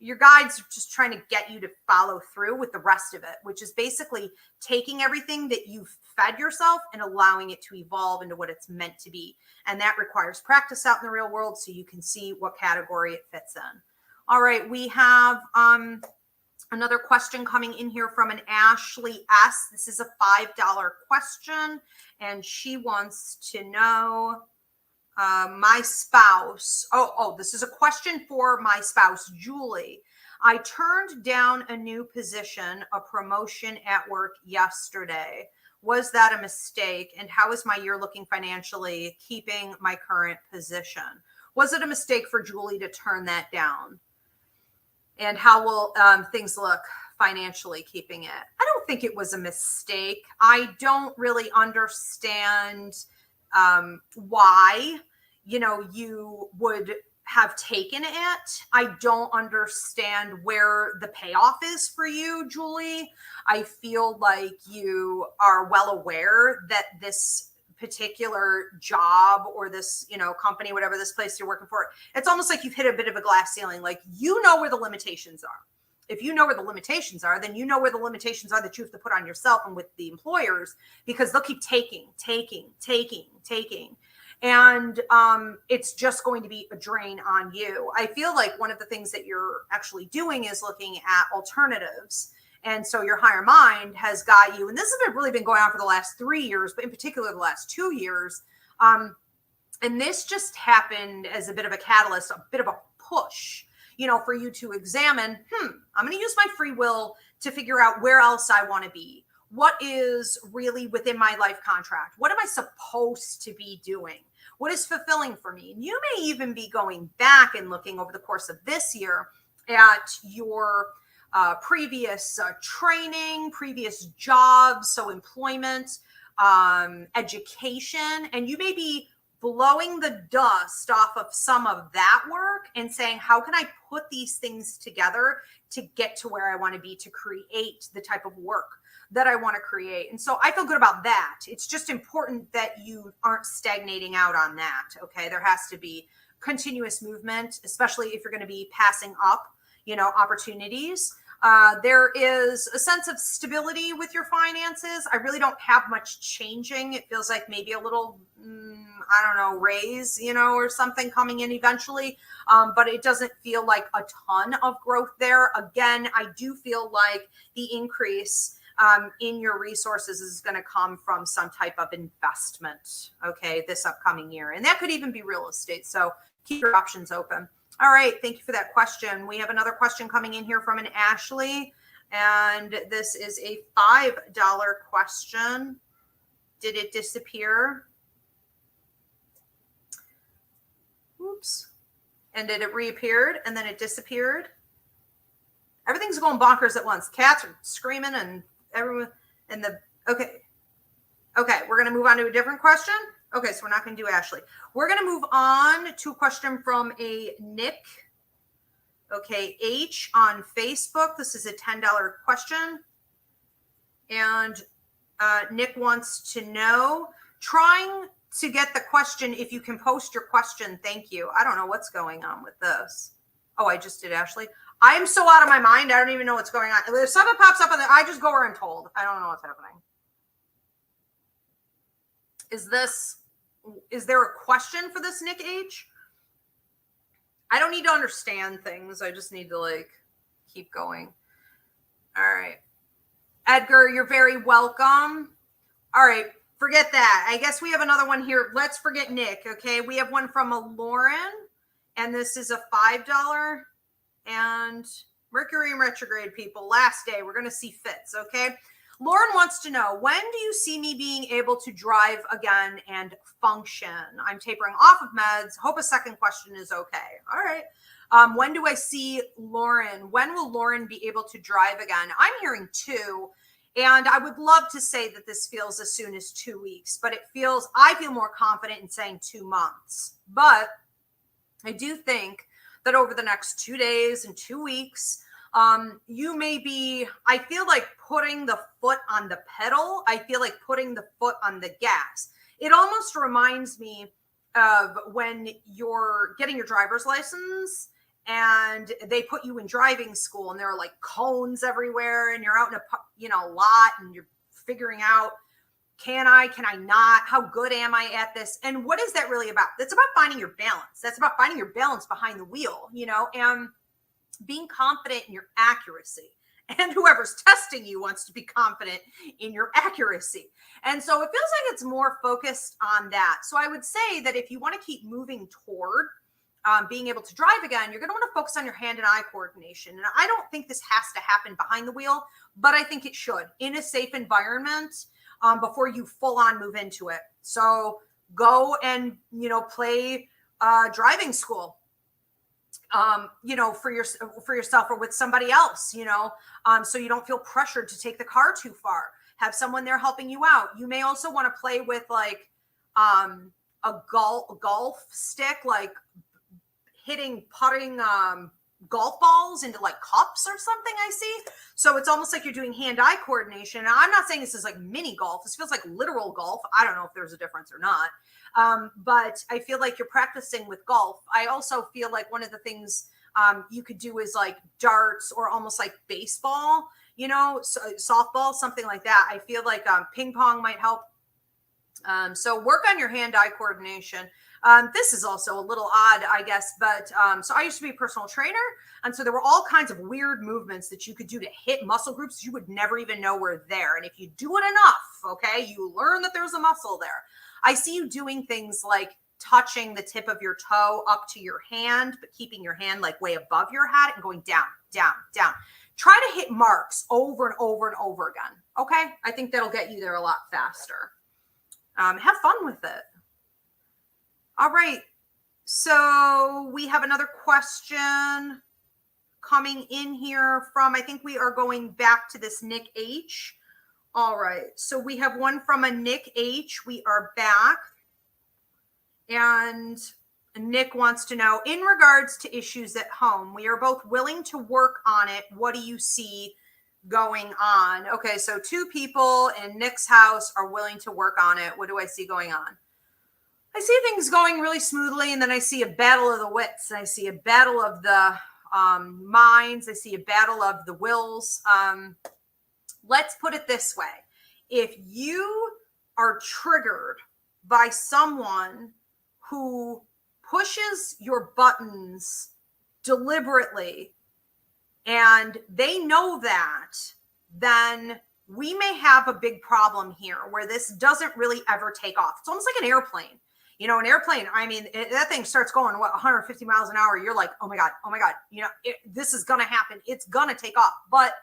your guides are just trying to get you to follow through with the rest of it, which is basically taking everything that you've fed yourself and allowing it to evolve into what it's meant to be. And that requires practice out in the real world so you can see what category it fits in. All right, we have another question coming in here from an Ashley S. This is a $5 question, and she wants to know, my spouse. This is a question for my spouse, Julie. I turned down a new position, a promotion at work yesterday. Was that a mistake? And how is my year looking financially, keeping my current position? Was it a mistake for Julie to turn that down? And how will things look financially keeping it? I don't think it was a mistake. I don't really understand why, you would have taken it. I don't understand where the payoff is for you, Julie. I feel like you are well aware that this particular job or this, company, whatever this place you're working for, it's almost like you've hit a bit of a glass ceiling. Like, where the limitations are. If you know where the limitations are, then you know where the limitations are that you have to put on yourself and with the employers, because they'll keep taking. And it's just going to be a drain on you. I feel like one of the things that you're actually doing is looking at alternatives. And so your higher mind has got you, and this has really been going on for the last 3 years, but in particular the last 2 years. And this just happened as a bit of a catalyst, a bit of a push, for you to examine, I'm going to use my free will to figure out where else I want to be. What is really within my life contract? What am I supposed to be doing? What is fulfilling for me? And you may even be going back and looking over the course of this year at your previous training, previous jobs, so employment, education, and you may be blowing the dust off of some of that work and saying, how can I put these things together to get to where I want to be, to create the type of work that I want to create? And so I feel good about that. It's just important that you aren't stagnating out on that. Okay. There has to be continuous movement, especially if you're going to be passing up, opportunities. There is a sense of stability with your finances. I really don't have much changing. It feels like maybe a little, raise, or something coming in eventually. But it doesn't feel like a ton of growth there. Again, I do feel like the increase in your resources is going to come from some type of investment, okay, this upcoming year. And that could even be real estate. So keep your options open. All right. Thank you for that question. We have another question coming in here from an Ashley, and this is a $5 question. Did it disappear? Oops. And then it reappeared, and then it disappeared. Everything's going bonkers at once. Cats are screaming and everyone okay. We're going to move on to a different question. Okay, so we're not going to do Ashley. We're going to move on to a question from a Nick. Okay, H on Facebook. This is a $10 question. And Nick wants to know, trying to get the question, if you can post your question. Thank you. I don't know what's going on with this. Oh, I just did, Ashley. I'm so out of my mind. I don't even know what's going on. If something pops up on there, I just go where I'm told. I don't know what's happening. Is there a question for this, Nick H? I don't need to understand things. I just need to keep going. All right. Edgar, you're very welcome. All right. Forget that. I guess we have another one here. Let's forget Nick. Okay. We have one from a Lauren, and this is a $5, and Mercury in retrograde, people. Last day. We're going to see fits. Okay. Lauren wants to know, when do you see me being able to drive again and function? I'm tapering off of meds. Hope a second question is okay. All right. When do I see Lauren? When will Lauren be able to drive again? I'm hearing 2. And I would love to say that this feels as soon as 2 weeks, but I feel more confident in saying 2 months. But I do think that over the next 2 days and 2 weeks, you may be, I feel like putting the foot on the pedal. I feel like putting the foot on the gas. It almost reminds me of when you're getting your driver's license and they put you in driving school and there are cones everywhere and you're out in a lot and you're figuring out, can I not? How good am I at this? And what is that really about? That's about finding your balance. That's about finding your balance behind the wheel, and being confident in your accuracy. And whoever's testing you wants to be confident in your accuracy. And so it feels like it's more focused on that. So I would say that if you want to keep moving toward being able to drive again, you're going to want to focus on your hand and eye coordination. And I don't think this has to happen behind the wheel, but I think it should in a safe environment before you full on move into it. So go and, play driving school. For yourself or with somebody else, so you don't feel pressured to take the car too far. Have someone there helping you out. You may also want to play with a golf stick, hitting putting golf balls into like cups or something, I see. So it's almost like you're doing hand-eye coordination. And I'm not saying this is like mini golf. This feels like literal golf. I don't know if there's a difference or not. But I feel like you're practicing with golf. I also feel like one of the things you could do is like darts or almost like baseball, you know, softball, something like that. I feel like ping pong might help. So work on your hand-eye coordination. This is also a little odd, I guess, but so I used to be a personal trainer. And so there were all kinds of weird movements that you could do to hit muscle groups you would never even know were there. And if you do it enough, okay, you learn that there's a muscle there. I see you doing things like touching the tip of your toe up to your hand, but keeping your hand like way above your head and going down, down, down. Try to hit marks over and over and over again. Okay. I think that'll get you there a lot faster. Have fun with it. All right. So we have another question coming in here from, I think we are going back to this Nick H. All right. So we have one from a Nick H. We are back. And Nick wants to know, in regards to issues at home, we are both willing to work on it. What do you see going on? Okay, so two people in Nick's house are willing to work on it. What do I see going on? I see things going really smoothly, and then I see a battle of the wits. I see a battle of the minds. I see a battle of the wills. Let's put it this way. If you are triggered by someone who pushes your buttons deliberately, and they know that, then we may have a big problem here where this doesn't really ever take off. It's almost like an airplane. You know, an airplane, I mean, that thing starts going, 150 miles an hour. You're like, oh my God. You know, this is going to happen. It's going to take off. But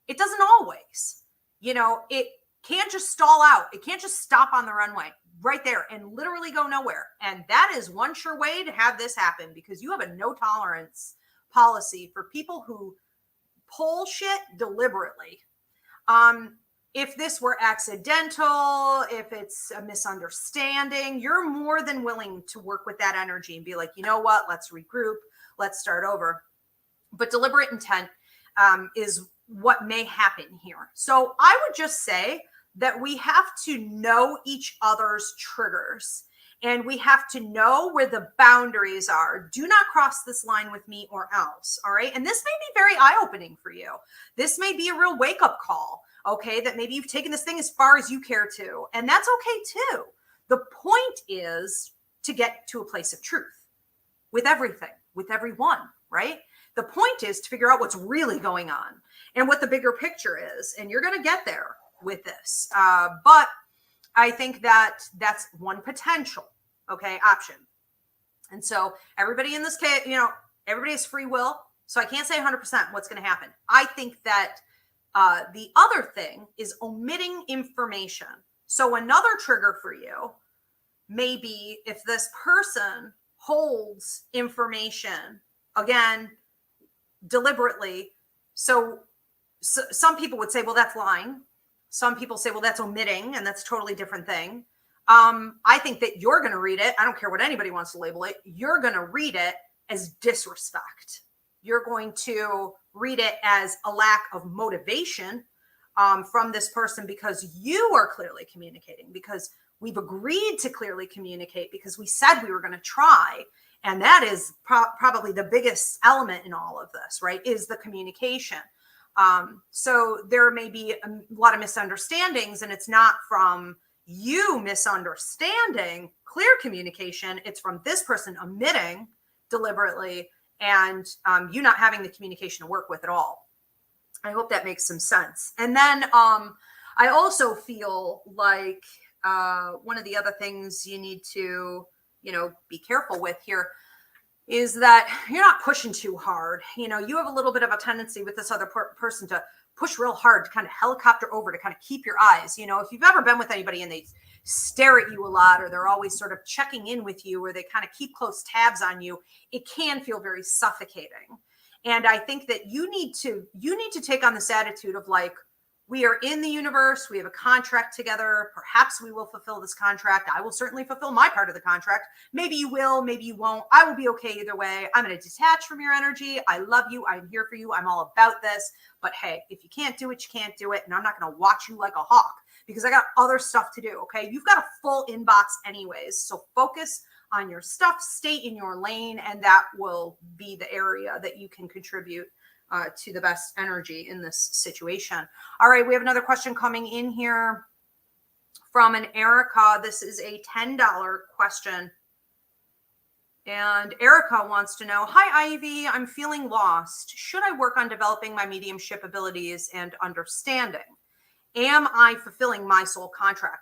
it doesn't always. You know, it can't just stall out. It can't just stop on the runway right there and literally go nowhere. And that is one sure way to have this happen, because you have a no tolerance policy for people who pull shit deliberately. If this were accidental, if it's a misunderstanding, you're more than willing to work with that energy and be like, you know what, let's regroup, let's start over. But deliberate intent is what may happen here. So I would just say that we have to know each other's triggers, and we have to know where the boundaries are. Do not cross this line with me or else. All right. And this may be very eye-opening for you. This may be a real wake-up call. Okay. That maybe you've taken this thing as far as you care to, and that's okay too. The point is to get to a place of truth with everything, with everyone, right? The point is to figure out what's really going on and what the bigger picture is. And you're going to get there with this. But I think that that's one potential, okay, option. And so everybody in this case, you know, everybody has free will. So I can't say 100% what's going to happen. I think that the other thing is omitting information. So another trigger for you may be if this person holds information, again, deliberately. So some people would say, well, that's lying. Some people say, well, that's omitting, and that's a totally different thing. I think that you're going to read it. I don't care what anybody wants to label it. You're going to read it as disrespect. You're going to read it as a lack of motivation from this person, because you are clearly communicating, because we've agreed to clearly communicate, because we said we were going to try. And that is probably the biggest element in all of this, right? Is the communication. So there may be a lot of misunderstandings, and it's not from you misunderstanding clear communication. It's from this person omitting deliberately, and you not having the communication to work with at all. I hope that makes some sense. And then I also feel like one of the other things you need to, you know, be careful with here is that you're not pushing too hard. You know, you have a little bit of a tendency with this other person to push real hard, to kind of helicopter over, to kind of keep your eyes. You know, if you've ever been with anybody and they stare at you a lot, or they're always sort of checking in with you, or they kind of keep close tabs on you, it can feel very suffocating. And I think that you need to take on this attitude of like, we are in the universe. We have a contract together. Perhaps we will fulfill this contract. I will certainly fulfill my part of the contract. Maybe you will, maybe you won't. I will be okay either way. I'm going to detach from your energy. I love you. I'm here for you. I'm all about this. But hey, if you can't do it, you can't do it. And I'm not going to watch you like a hawk because I got other stuff to do. Okay. You've got a full inbox anyways. So focus on your stuff, stay in your lane, and that will be the area that you can contribute to the best energy in this situation. All right, we have another question coming in here from an Erica. This is a $10 question. And Erica wants to know, hi, Ivy, I'm feeling lost. Should I work on developing my mediumship abilities and understanding? Am I fulfilling my soul contract?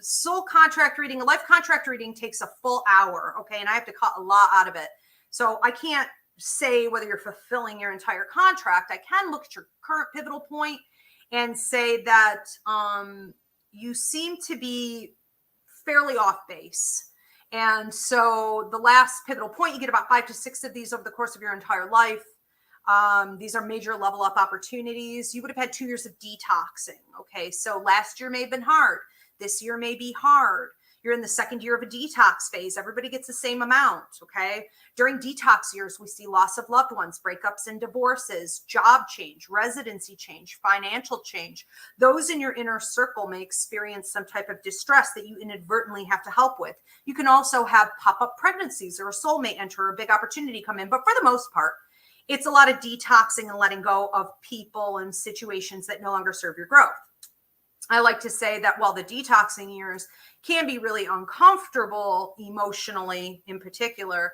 Soul contract reading, a life contract reading takes a full hour, okay? And I have to cut a lot out of it. So I can't say whether you're fulfilling your entire contract. I can look at your current pivotal point and say that you seem to be fairly off base. And so the last pivotal point, you get about 5 to 6 of these over the course of your entire life. These are major level up opportunities. You would have had 2 years of detoxing. Okay. So last year may have been hard. This year may be hard. You're in the second year of a detox phase. Everybody gets the same amount. Okay. During detox years, we see loss of loved ones, breakups and divorces, job change, residency change, financial change. Those in your inner circle may experience some type of distress that you inadvertently have to help with. You can also have pop-up pregnancies or a soulmate enter, or a big opportunity come in. But for the most part, it's a lot of detoxing and letting go of people and situations that no longer serve your growth. I like to say that while the detoxing years can be really uncomfortable emotionally in particular,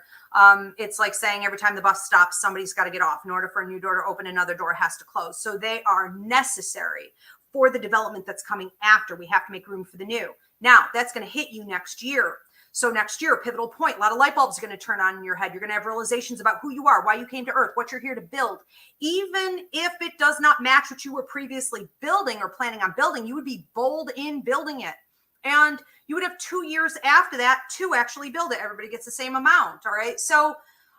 it's like saying every time the bus stops, somebody's got to get off. In order for a new door to open, another door has to close. So they are necessary for the development that's coming after. We have to make room for the new. Now, that's going to hit you next year. So next year, pivotal point, a lot of light bulbs are going to turn on in your head. You're going to have realizations about who you are, why you came to Earth, what you're here to build. Even if it does not match what you were previously building or planning on building, you would be bold in building it. And you would have 2 years after that to actually build it. Everybody gets the same amount. All right. So,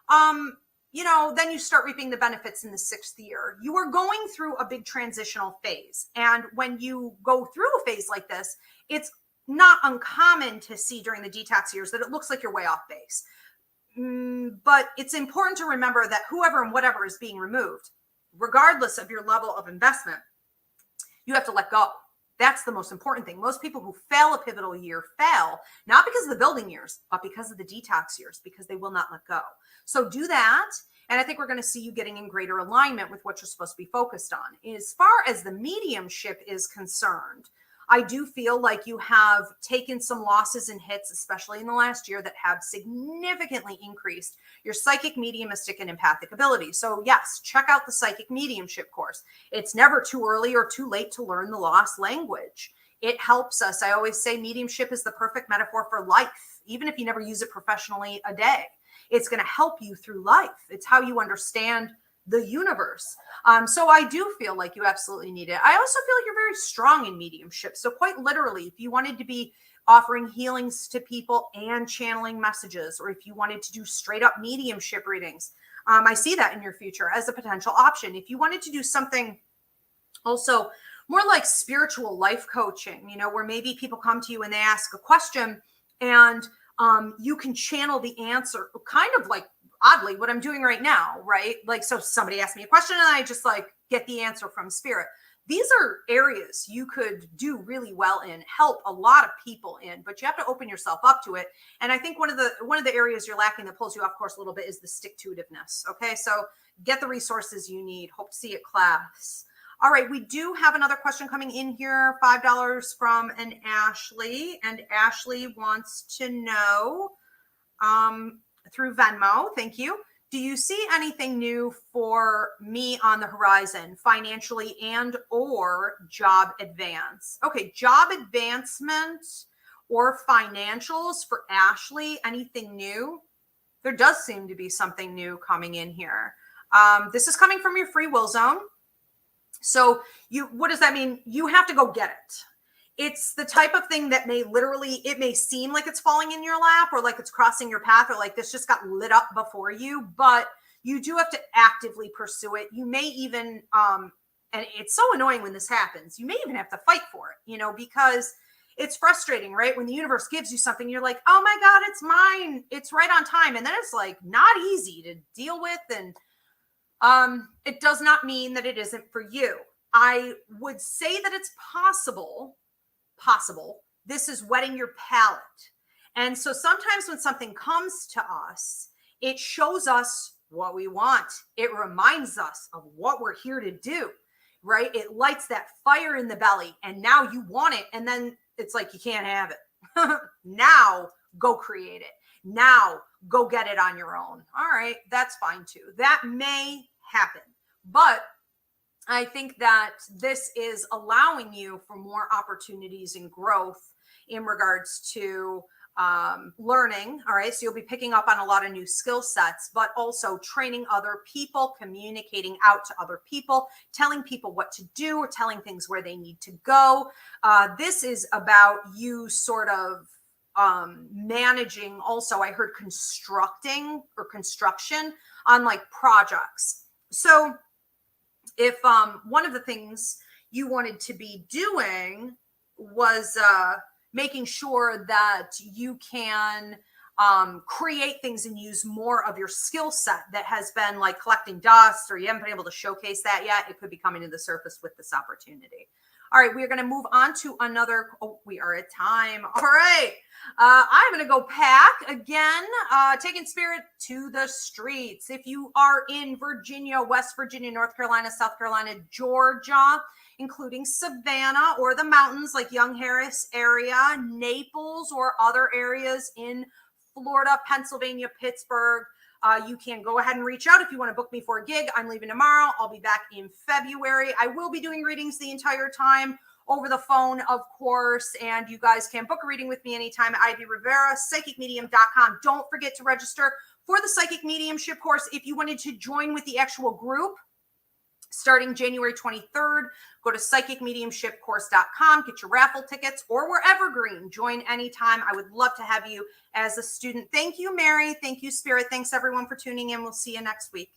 then you start reaping the benefits in the 6th year. You are going through a big transitional phase. And when you go through a phase like this, it's not uncommon to see during the detox years that it looks like you're way off base. But it's important to remember that whoever and whatever is being removed, regardless of your level of investment, you have to let go. That's the most important thing. Most people who fail a pivotal year fail, not because of the building years, but because of the detox years, because they will not let go. So do that. And I think we're going to see you getting in greater alignment with what you're supposed to be focused on. As far as the mediumship is concerned, I do feel like you have taken some losses and hits, especially in the last year, that have significantly increased your psychic, mediumistic, and empathic ability. So yes, check out the Psychic Mediumship course. It's never too early or too late to learn the lost language. It helps us. I always say mediumship is the perfect metaphor for life, even if you never use it professionally a day. It's going to help you through life. It's how you understand the universe. So I do feel like you absolutely need it. I also feel like you're very strong in mediumship. So quite literally, if you wanted to be offering healings to people and channeling messages, or if you wanted to do straight up mediumship readings, I see that in your future as a potential option. If you wanted to do something also more like spiritual life coaching, where maybe people come to you and they ask a question and you can channel the answer, kind of like oddly what I'm doing right now, right? Like, so somebody asked me a question and I just get the answer from spirit. These are areas you could do really well in, help a lot of people in, but you have to open yourself up to it. And I think one of the areas you're lacking that pulls you off course a little bit is the stick-to-itiveness. Okay. So get the resources you need. Hope to see you at class. All right. We do have another question coming in here, $5 from an Ashley, and Ashley wants to know, through Venmo, thank you. Do you see anything new for me on the horizon, financially and or job advance? Okay, job advancement or financials for Ashley, anything new? There does seem to be something new coming in here. This is coming from your free will zone. So what does that mean? You have to go get it. It's the type of thing that it may seem like it's falling in your lap or like it's crossing your path or like this just got lit up before you, but you do have to actively pursue it. You may even And it's so annoying when this happens. You may even have to fight for it, you know, because it's frustrating, right? When the universe gives you something, you're like, oh my God, it's mine. It's right on time. And then it's like not easy to deal with. And it does not mean that it isn't for you. I would say that it's possible. This is whetting your palate. And so sometimes when something comes to us, it shows us what we want. It reminds us of what we're here to do, right? It lights that fire in the belly, and now you want it. And then it's like, you can't have it. Now go create it. Now go get it on your own. All right, that's fine too. That may happen, but I think that this is allowing you for more opportunities and growth in regards to learning. All right. So you'll be picking up on a lot of new skill sets, but also training other people, communicating out to other people, telling people what to do, or telling things where they need to go. This is about you sort of managing. Also, I heard construction on like projects. So if one of the things you wanted to be doing was making sure that you can create things and use more of your skill set that has been like collecting dust, or you haven't been able to showcase that yet, it could be coming to the surface with this opportunity. All right, we're going to move on to another. Oh, we are at time. All right. I'm going to go pack again, taking spirit to the streets. If you are in Virginia, West Virginia, North Carolina, South Carolina, Georgia, including Savannah or the mountains like Young Harris area, Naples, or other areas in Florida, Pennsylvania, Pittsburgh, you can go ahead and reach out if you want to book me for a gig. I'm leaving tomorrow. I'll be back in February. I will be doing readings the entire time over the phone, of course, and you guys can book a reading with me anytime at Ivy Rivera, psychicmedium.com. Don't forget to register for the Psychic Mediumship course. If you wanted to join with the actual group, starting January 23rd, go to psychicmediumshipcourse.com, get your raffle tickets, or we're evergreen. Join anytime. I would love to have you as a student. Thank you, Mary. Thank you, Spirit. Thanks, everyone, for tuning in. We'll see you next week.